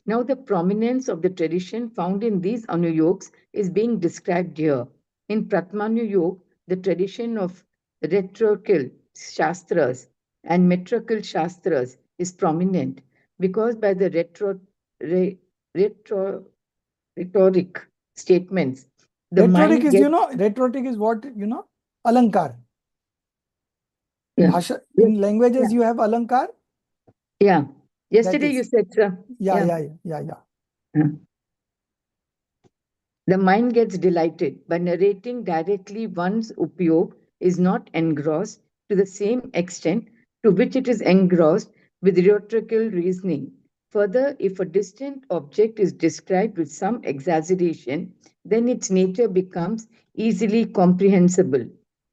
Now, the prominence of the tradition found in these Anuyogs is being described here. In Pratmanu Yog, the tradition of rhetorical Shastras and metrical Shastras is prominent because by the rhetoric statements, the Rhetoric mind is, gets... rhetoric is what, Alankar. Yeah. Bhasha, in languages, you have Alankar. Yeah. Yesterday you said, sir. Yeah. The mind gets delighted by narrating directly one's upyog is not engrossed to the same extent to which it is engrossed with rhetorical reasoning. Further, if a distant object is described with some exaggeration, then its nature becomes easily comprehensible.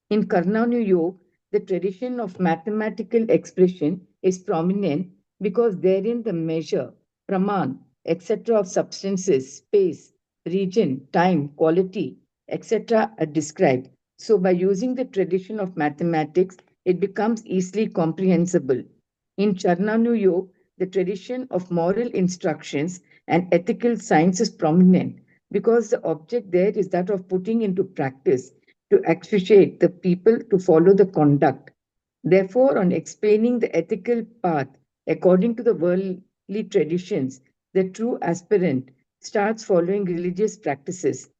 In Karnanu Yoga, the tradition of mathematical expression is prominent because therein the measure, praman, etc. of substances, space, region, time, quality, etc. are described. So by using the tradition of mathematics, it becomes easily comprehensible. In Charnanu Yoga, the tradition of moral instructions and ethical science is prominent because the object there is that of putting into practice to actuate the people to follow the conduct. Therefore, on explaining the ethical path according to the worldly traditions, the true aspirant starts following religious practices.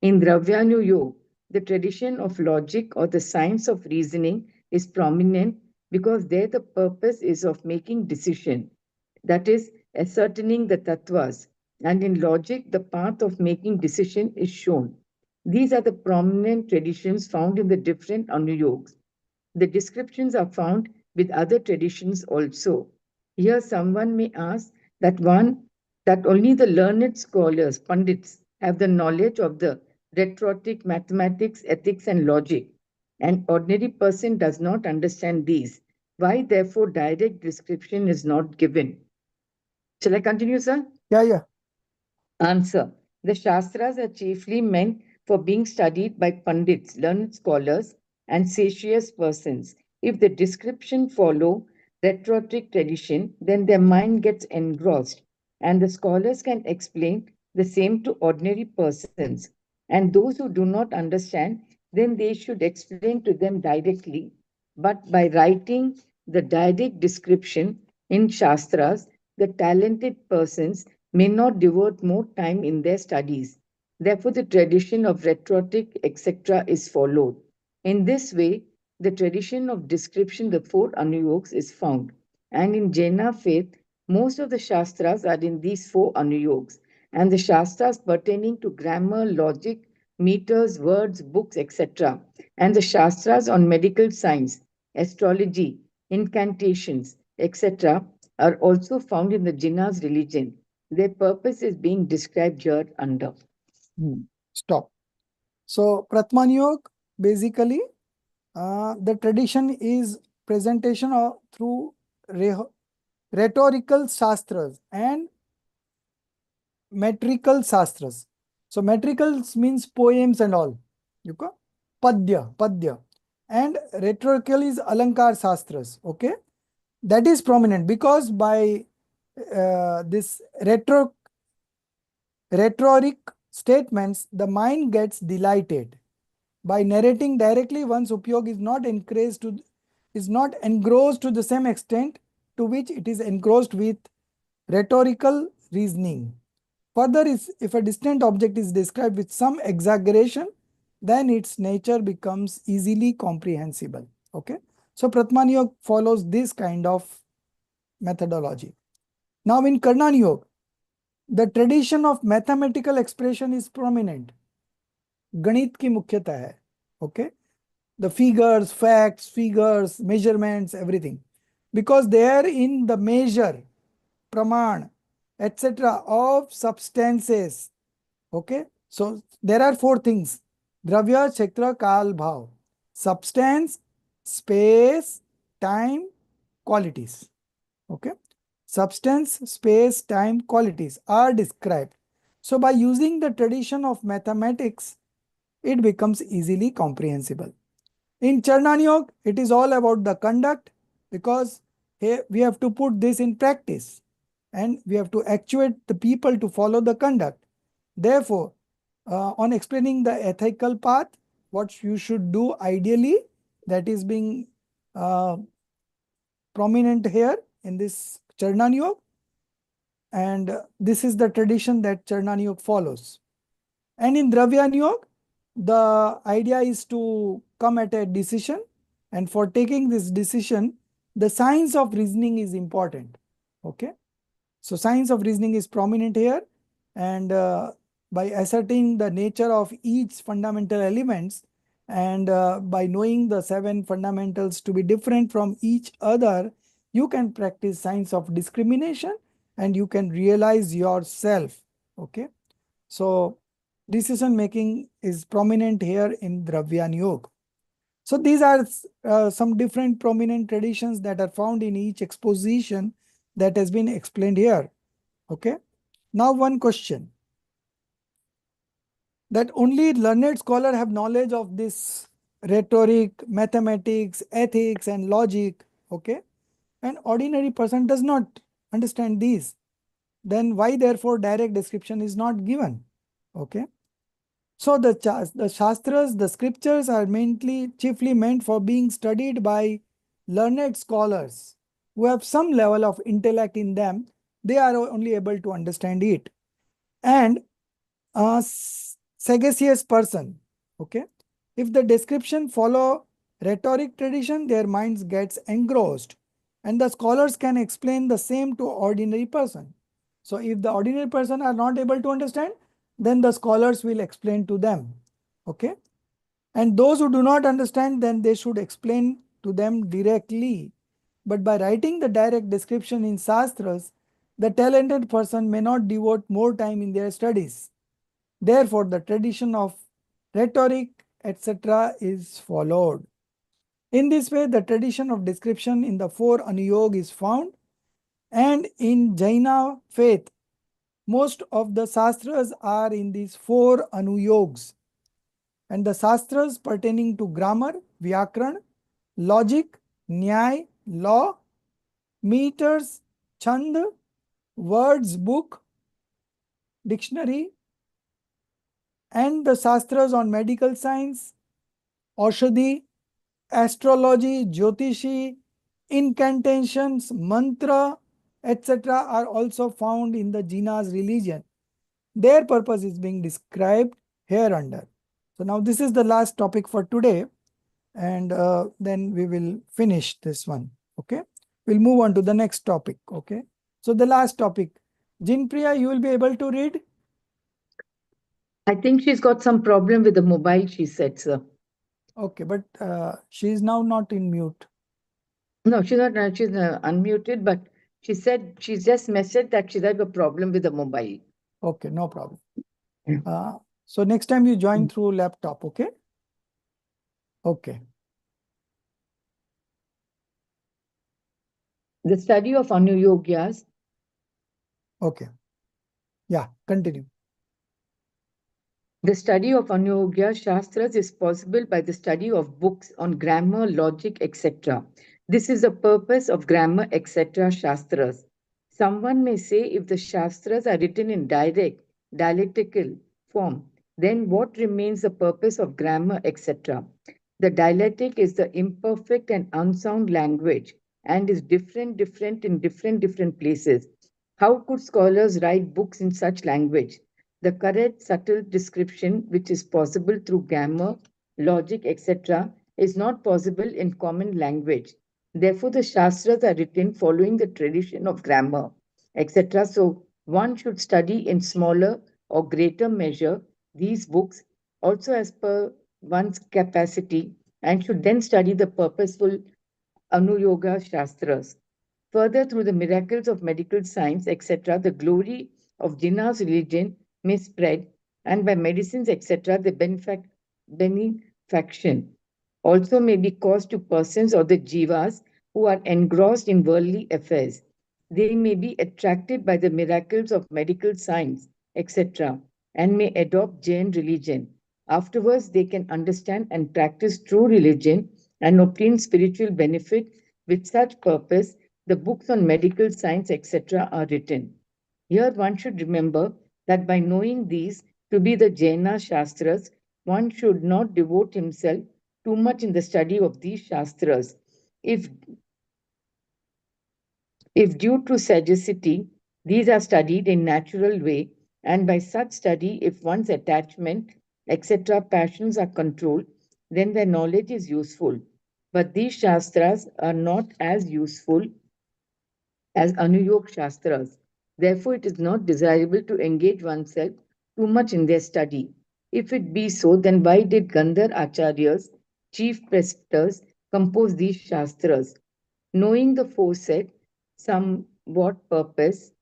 In Dravyanu Yoga, the tradition of logic or the science of reasoning is prominent because there the purpose is of making decision, that is, ascertaining the tattvas, and in logic, the path of making decision is shown. These are the prominent traditions found in the different Anuyogs. The descriptions are found with other traditions also. Here someone may ask that only the learned scholars, pandits, have the knowledge of the rhetoric, mathematics, ethics, and logic. An ordinary person does not understand these. Why, therefore, direct description is not given? Shall I continue, sir? Yeah. Answer. The Shastras are chiefly meant for being studied by Pandits, learned scholars, and sagacious persons. If the description follow rhetoric tradition, then their mind gets engrossed, and the scholars can explain the same to ordinary persons. And those who do not understand, then they should explain to them directly. But by writing the direct description in Shastras, the talented persons may not devote more time in their studies. Therefore, the tradition of rhetoric, etc., is followed. In this way, the tradition of description, the 4 Anuyogs, is found. And in Jaina faith, Most of the Shastras are in these four Anuyogs, and the Shastras pertaining to grammar, logic, meters, words, books, etc., and the Shastras on medical science, astrology, incantations, etc., are also found in the Jinnah's religion. Their purpose is being described here under. Stop. So Pratman Yog, basically, the tradition is presentation of through rhetorical shastras and metrical shastras. So metricals means poems and all. You go padya, and rhetorical is alankar shastras. Okay, that is prominent because by this rhetoric statements, the mind gets delighted. By narrating directly, one's upyog is not engrossed to the same extent to which it is engrossed with rhetorical reasoning. Further, if a distant object is described with some exaggeration, then its nature becomes easily comprehensible. Okay, so Pratman Yog follows this kind of methodology. Now in Karnan Yog, the tradition of mathematical expression is prominent. गणित की मुख्यता है. Okay, the figures, facts, figures, measurements, everything, because they are in the measure, praman, etc. of substances. Okay, so there are four things: dravya, kshetra, kal, bhav. Substance, space, time, qualities. Okay, substance, space, time, qualities are described. So by using the tradition of mathematics, it becomes easily comprehensible. In Charnanyog, it is all about the conduct, because here we have to put this in practice and we have to actuate the people to follow the conduct. Therefore, on explaining the ethical path, what you should do ideally, that is being prominent here in this Charnanyog, and this is the tradition that Charnanyog follows. And in Dravyanyog, the idea is to come at a decision, and for taking this decision, the science of reasoning is important. Okay, so science of reasoning is prominent here, and by ascertaining the nature of each fundamental elements, and by knowing the 7 fundamentals to be different from each other, you can practice science of discrimination and you can realize yourself. Okay, so decision making is prominent here in Dravyan Yoga. So these are some different prominent traditions that are found in each exposition that has been explained here. Okay. Now one question: that only learned scholar have knowledge of this rhetoric, mathematics, ethics and logic. Okay. An ordinary person does not understand these. Then why therefore direct description is not given? Okay. So the Shastras, the scriptures are chiefly meant for being studied by learned scholars who have some level of intellect in them. They are only able to understand it. And a sagacious person, okay, if the description follow rhetoric tradition, their minds gets engrossed, and the scholars can explain the same to ordinary person. So if the ordinary person are not able to understand, then the scholars will explain to them. Okay, and those who do not understand, then they should explain to them directly. But by writing the direct description in Shastras, the talented person may not devote more time in their studies. Therefore, the tradition of rhetoric, etc. is followed. In this way, the tradition of description in the 4 Anuyog is found, and in Jaina faith, most of the Shastras are in these 4 Anuyogs. And the Shastras pertaining to grammar, Vyakran, logic, Nyay, law, meters, Chand, words, book, dictionary, and the Shastras on medical science, Aushadhi, astrology, Jyotishi, incantations, mantra, etc. are also found in the Jina's religion. Their purpose is being described here under. So now this is the last topic for today, and then we will finish this one. Okay, we'll move on to the next topic. Okay. So the last topic, Jinpriya, you will be able to read? I think she's got some problem with the mobile, she said, sir. Okay, but she is now not in mute. No, she's not, she's unmuted, but she said she's just messaged that she's had a problem with the mobile. Okay, no problem. Yeah. So next time you join through laptop, okay? Okay. The study of Anuyogyas. Okay. Yeah, continue. The study of Anuyogya Shastras is possible by the study of books on grammar, logic, etc. This is the purpose of grammar, etc. Shastras. Someone may say if the Shastras are written in direct, dialectical form, then what remains the purpose of grammar, etc.? The dialectic is the imperfect and unsound language and is different in different places. How could scholars write books in such language? The correct subtle description, which is possible through grammar, logic, etc., is not possible in common language. Therefore, the Shastras are written following the tradition of grammar, etc. So, one should study in smaller or greater measure these books also as per one's capacity and should then study the purposeful Anuyoga Shastras. Further, through the miracles of medical science, etc., the glory of Jinnah's religion may spread, and by medicines, etc., the benefaction also may be caused to persons or the jivas who are engrossed in worldly affairs. They may be attracted by the miracles of medical science, etc., and may adopt Jain religion. Afterwards, they can understand and practice true religion and obtain spiritual benefit. With such purpose, the books on medical science, etc., are written. Here, one should remember that by knowing these to be the Jaina Shastras, one should not devote himself too much in the study of these Shastras. If if due to sagacity, these are studied in natural way, and by such study, if one's attachment, etc., passions are controlled, then their knowledge is useful. But these Shastras are not as useful as Anuyog Shastras. Therefore, it is not desirable to engage oneself too much in their study. If it be so, then why did Gandhar Acharyas, chief preceptors, compose these Shastras? Knowing the foresaid, somewhat purpose,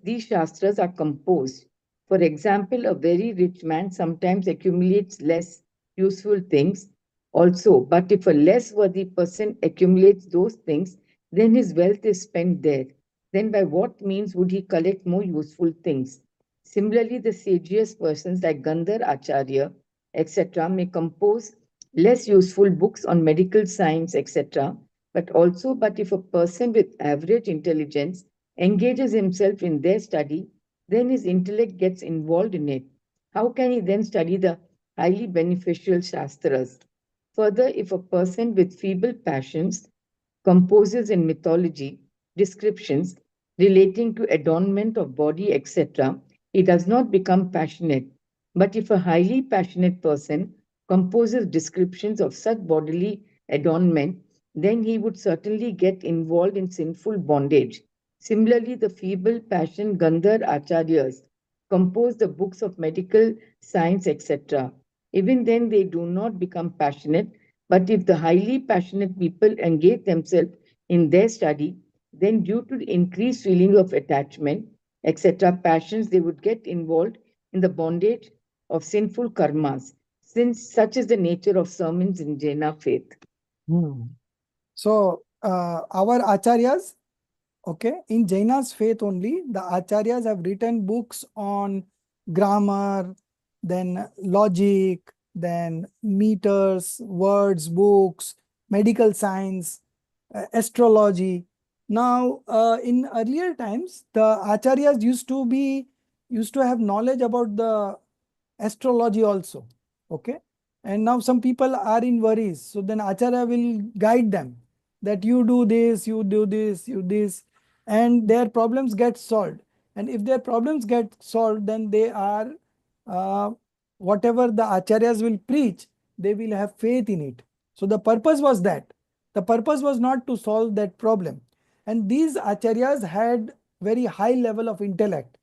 these Shastras are composed. For example, a very rich man sometimes accumulates less useful things also, but if a less worthy person accumulates those things, then his wealth is spent there. Then by what means would he collect more useful things? Similarly, the sageous persons like Gandhar Acharya, etc., may compose less useful books on medical science, etc. But if a person with average intelligence engages himself in their study, then his intellect gets involved in it. How can he then study the highly beneficial Shastras? Further, if a person with feeble passions composes in mythology descriptions relating to adornment of body, etc., he does not become passionate. But if a highly passionate person composes descriptions of such bodily adornment, then he would certainly get involved in sinful bondage. Similarly, the feeble passion Gandhar Acharyas compose the books of medical science, etc. Even then, they do not become passionate, but if the highly passionate people engage themselves in their study, then due to the increased feeling of attachment, etc., passions, they would get involved in the bondage of sinful karmas, since such is the nature of sermons in Jaina faith. Hmm. So our acharyas, okay, in Jaina's faith only, the acharyas have written books on grammar, then logic, then meters, words, books, medical science, astrology. Now, in earlier times, the acharyas used to have knowledge about the astrology also. Okay. And now some people are in worries. So then Acharya will guide them that you do this, you do this, you this, and their problems get solved. And if their problems get solved, then they are, uh, whatever the Acharyas will preach, they will have faith in it. So the purpose was that. The purpose was not to solve that problem. And these acharyas had very high level of intellect.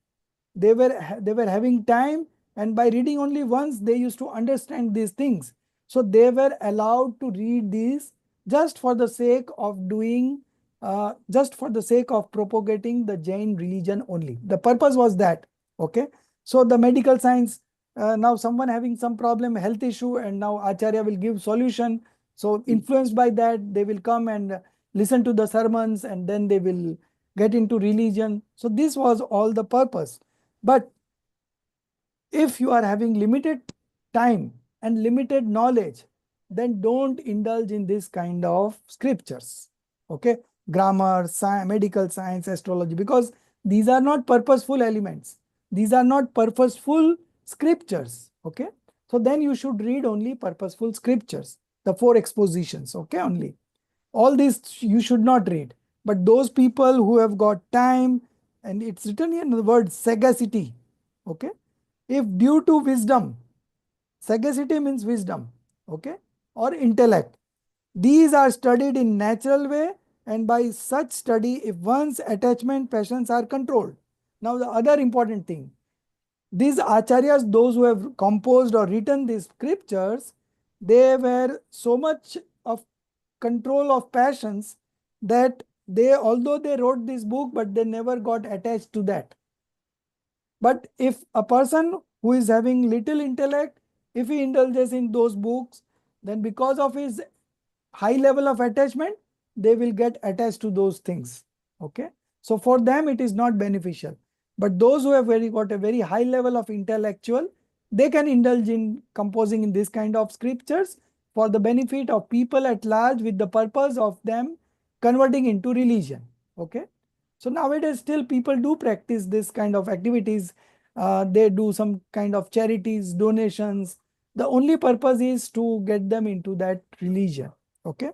They were having time, and by reading only once they used to understand these things. So they were allowed to read these just for the sake of doing, just for the sake of propagating the Jain religion only. The purpose was that. Okay. So the medical science, now someone having some problem, health issue, and now acharya will give solution. So influenced by that, they will come and listen to the sermons, and then they will get into religion. So this was all the purpose. But if you are having limited time and limited knowledge, then don't indulge in this kind of scriptures. Okay, grammar, science, medical science, astrology, because these are not purposeful elements. These are not purposeful scriptures. Okay, so then you should read only purposeful scriptures, the 4 expositions. Okay, only. All these you should not read. But those people who have got time, and it's written here in the word sagacity. Okay, if due to wisdom, sagacity means wisdom, okay, or intellect, these are studied in natural way, and by such study, if one's attachment passions are controlled. Now the other important thing, these acharyas, those who have composed or written these scriptures, they were so much of control of passions that they, although they wrote this book, but they never got attached to that. But if a person who is having little intellect, if he indulges in those books, then because of his high level of attachment, they will get attached to those things. Okay. So for them, it is not beneficial. But those who have got a very high level of intellectual, they can indulge in composing in this kind of scriptures for the benefit of people at large, with the purpose of them converting into religion. Okay. So nowadays still people do practice this kind of activities. They do some kind of charities, donations. The only purpose is to get them into that religion. Okay.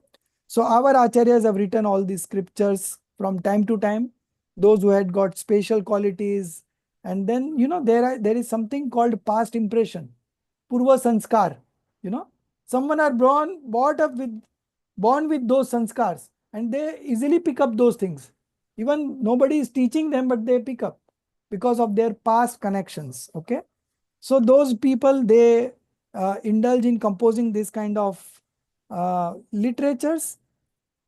So our acharyas have written all these scriptures from time to time, those who had got special qualities. And then, there is something called past impression, purva sanskar. Someone are born with those sanskars, and they easily pick up those things. Even nobody is teaching them, but they pick up because of their past connections. Okay. So those people, they indulge in composing this kind of literatures,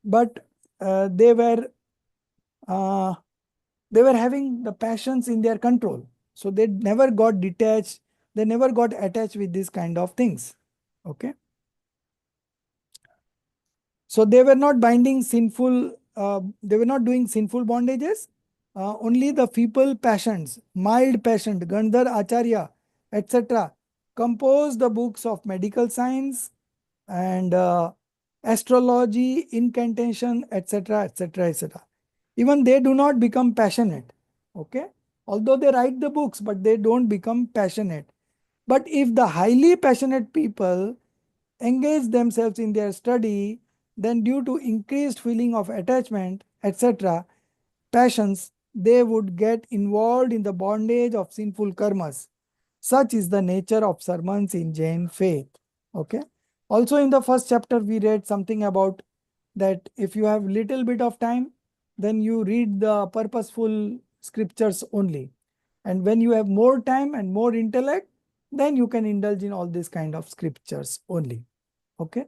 but they were uh, they were having the passions in their control. So they never got detached. They never got attached with these kind of things. Okay. So they were not binding sinful, they were not doing sinful bondages. Only the feeble passions, mild passion, Gandhar, Acharya, etc., composed the books of medical science and astrology, incantation, etc., etc., etc. Even they do not become passionate. Okay. Although they write the books, but they don't become passionate. But if the highly passionate people engage themselves in their study, then due to increased feeling of attachment, etc., passions, they would get involved in the bondage of sinful karmas. Such is the nature of sermons in Jain faith. Okay. Also in the first chapter, we read something about that if you have little bit of time, then you read the purposeful scriptures only. And when you have more time and more intellect, then you can indulge in all these kind of scriptures only. Okay.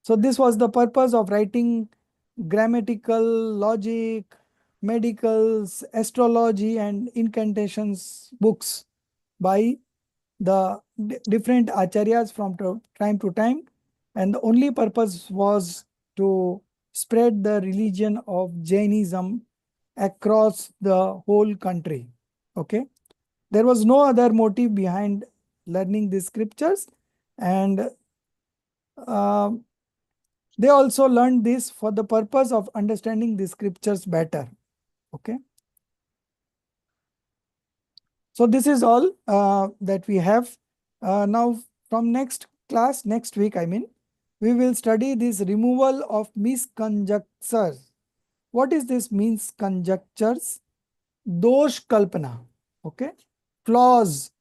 So this was the purpose of writing grammatical, logic, medicals, astrology, and incantations books by the different acharyas from time to time. And the only purpose was to spread the religion of Jainism across the whole country. Okay. There was no other motive behind learning these scriptures. And uh, they also learned this for the purpose of understanding the scriptures better. Okay. So this is all that we have. Now from next class, next week, we will study this removal of misconjectures. What is this misconjectures? Dosh kalpana. Okay. Flaws.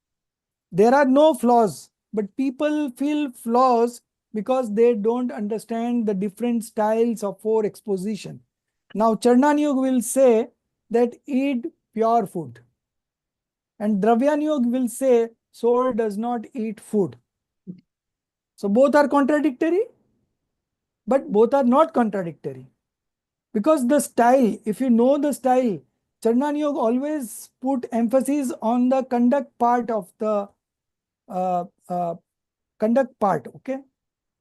There are no flaws, but people feel flaws because they don't understand the different styles of 4 exposition. Now Charnan Yoga will say that eat pure food. And Dravyan Yoga will say soul does not eat food. So both are contradictory, but both are not contradictory. Because the style, if you know the style, Charnan Yoga always put emphasis on the conduct part of the uh, uh, conduct part. Okay,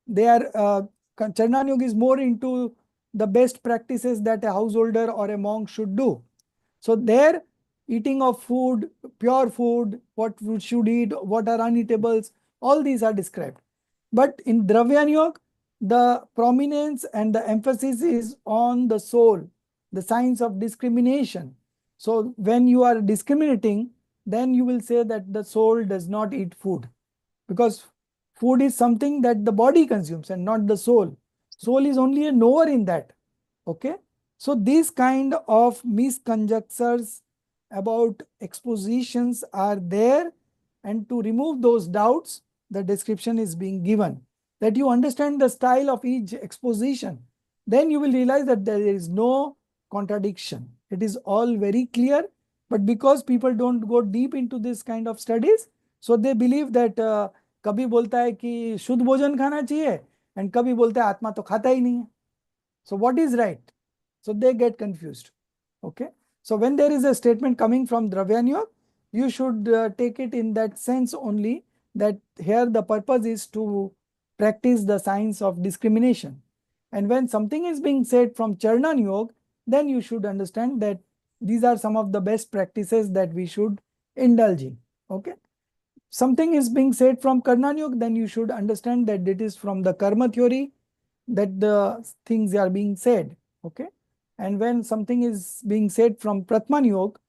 they are Charnan Yoga is more into the best practices that a householder or a monk should do. So there, eating of food, pure food, what food should eat, what are uneatables, all these are described. But in Dravyan Yoga, the prominence and the emphasis is on the soul, the signs of discrimination. So when you are discriminating, then you will say that the soul does not eat food, because food is something that the body consumes and not the soul. Soul is only a knower in that. Okay. So these kind of misconjectures about expositions are there, and to remove those doubts, the description is being given, that you understand the style of each exposition. Then you will realize that there is no contradiction. It is all very clear, but because people don't go deep into this kind of studies, so they believe that कभी बोलता है कि शुद्ध भोजन खाना चाहिए and कभी बोलता है आत्मा तो खाता ही नहीं है. So what is right? So they get confused. Okay. So when there is a statement coming from Dravyanyog, you should take it in that sense only, that here the purpose is to practice the science of discrimination. And when something is being said from Charnan Yoga, then you should understand that these are some of the best practices that we should indulge in. Okay. Something is being said from Karnan Yoga, then you should understand that it is from the karma theory that the things are being said. Okay. And when something is being said from Pratman Yoga,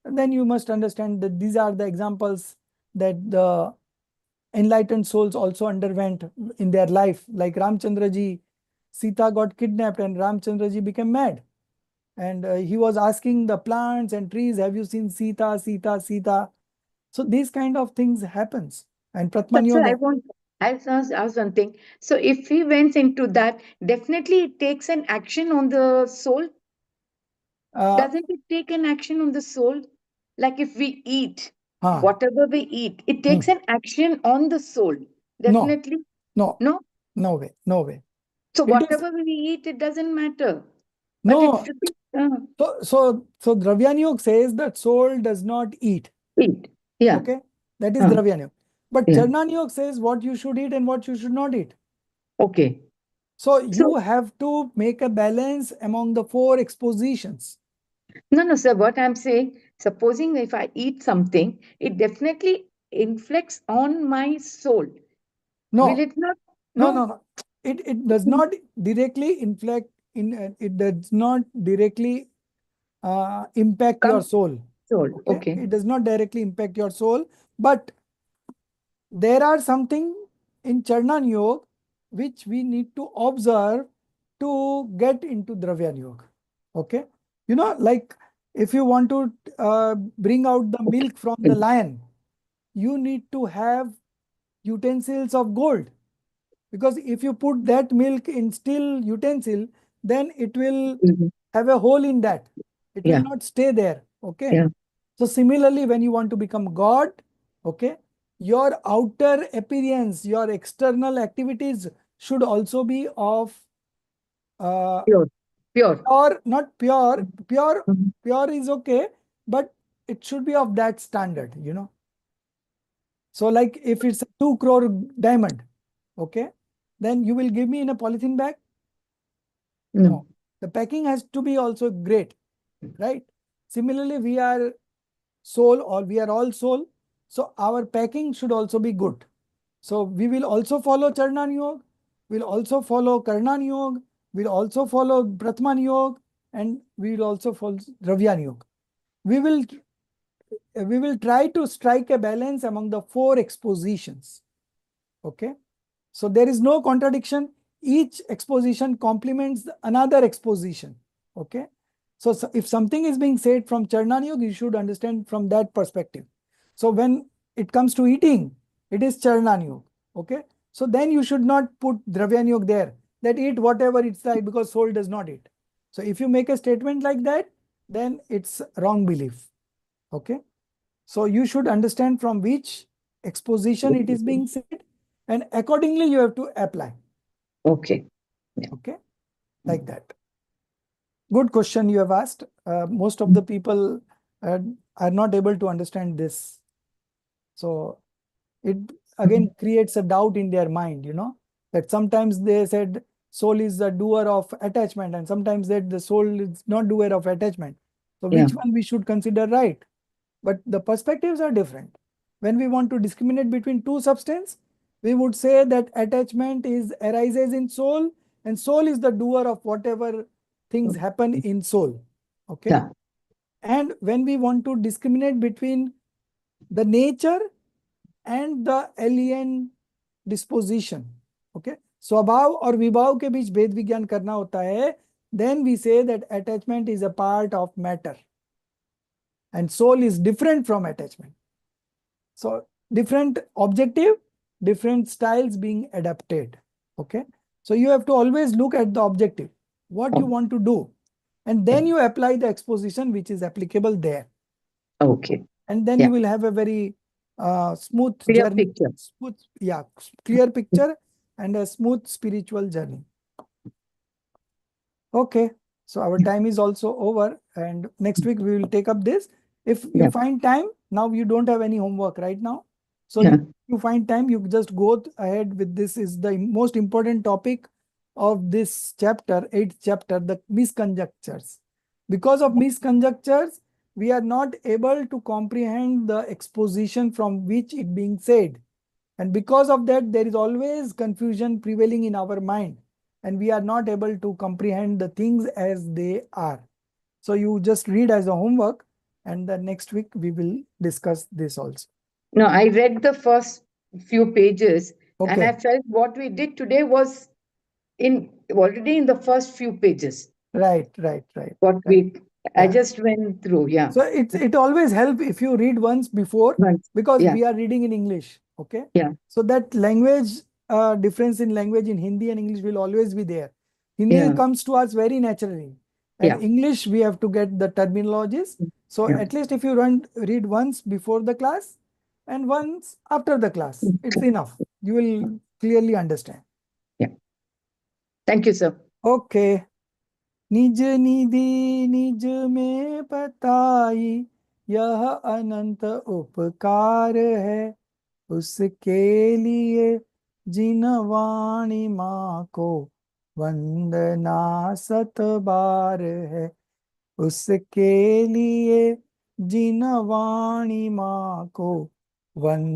then you must understand that these are the examples that the enlightened souls also underwent in their life. Like Ramchandra ji, Sita got kidnapped and Ramchandra ji became mad. And he was asking the plants and trees, have you seen Sita, Sita, Sita? So these kind of things happens. And But Pratman sir, Yoga, I ask one thing. So if he went into that, definitely it takes an action on the soul. uh, Doesn't it take an action on the soul? Like if we eat, huh, whatever we eat, it takes hmm, an action on the soul. no, Definitely. no, No? no way, no way. So It is whatever we eat, it doesn't matter. But it no. should be So Dravyan Yoga says that soul does not eat. eat. Yeah. Okay, that is Uh, Dravyan Yoga. But yeah. Charnan Yoga says what you should eat and what you should not eat. Okay. So So you have to make a balance among the four expositions. no, no, sir. What I'm saying, supposing if I eat something, it definitely inflicts on my soul. Will No, it not? no, No. no, no. It does not directly inflict in. It does not directly impact your Come soul. soul. Okay, Okay. it does not directly impact your soul, but there are something in Charnan Yoga which we need to observe to get into Dravyan Yoga. Okay, like if you want to bring out the Okay. milk from the lion, you need to have utensils of gold, because if you put that milk in steel utensil, then it will Mhm. have a hole in that. It will Yeah. not stay there. Okay. Yeah. So similarly, when you want to become God, okay, your outer appearance, your external activities should also be of uh, Pure. Pure. pure, not pure, pure, Mhm. pure is okay, but it should be of that standard. So like if it's a 2 crore diamond, okay, then you will give me in a polythene bag? No. No. The packing has to be also great, right? Similarly, we are soul, or we are all soul. So our packing should also be good. So we will also follow Charnan Yoga, we'll also follow Karnan Yoga, we'll also follow Pratman Yoga, and we will also follow Dravyan Yoga. We will we will try to strike a balance among the four expositions. Okay. So there is no contradiction. Each exposition complements another exposition. Okay. So if something is being said from Charnan Yoga, you should understand from that perspective. So when it comes to eating, it is Charnan Yoga. Okay. So then you should not put Dravyan Yoga there, that eat whatever it's like, because soul does not eat. So if you make a statement like that, then it's wrong belief. Okay. So you should understand from which exposition it is being said, and accordingly you have to apply. Okay. Yeah. Okay. Like that. Good question you have asked. Most of the people are not able to understand this. So it again creates a doubt in their mind, that sometimes they said soul is the doer of attachment, and sometimes that the soul is not doer of attachment. So Yeah. which one we should consider right? But the perspectives are different. When we want to discriminate between two substances, we would say that attachment arises in soul, and soul is the doer of whatever things happen in soul. Okay. Yeah. And when we want to discriminate between the nature and the alien disposition, okay, स्वभाव और विभाव के बीच भेद विज्ञान करना होता है, then we say that attachment is a part of matter and soul is different from attachment. So different objective, different styles being adapted. Okay. So you have to always look at the objective, what you want to do, and then you apply the exposition which is applicable there. Okay. And then Yeah. you will have a very smooth Clear journey, picture. clear picture and a smooth spiritual journey. Okay. So our time is also over, and next week we will take up this. If you Yeah. find time, now you don't have any homework right now. So Yeah. you find time, you just go ahead with this. Is the most important topic of this chapter, 8th chapter, the misconjectures. Because of misconjectures, we are not able to comprehend the exposition from which it being said. And because of that, there is always confusion prevailing in our mind, and we are not able to comprehend the things as they are. So you just read as a homework, and the next week we will discuss this also. No, I read the first few pages and I Okay. felt what we did today was already in the first few pages. Right. What Right. I Yeah. just went through. Yeah. So it always help if you read once before, Once. because Yeah. we are reading in English. Okay. Yeah. So that language difference in language in Hindi and English will always be there. Hindi Yeah. comes to us very naturally, and Yeah. English we have to get the terminologies. So Yeah. at least if you read once before the class and once after the class, it's enough. You will clearly understand. Yeah. Thank you, sir. Okay. निज निधि निज में बताई, यह अनंत उपकार है, उसके लिए जिन वाणी माँ को वंदना सत बार है, उसके लिए जिन वाणी माँ को वंदना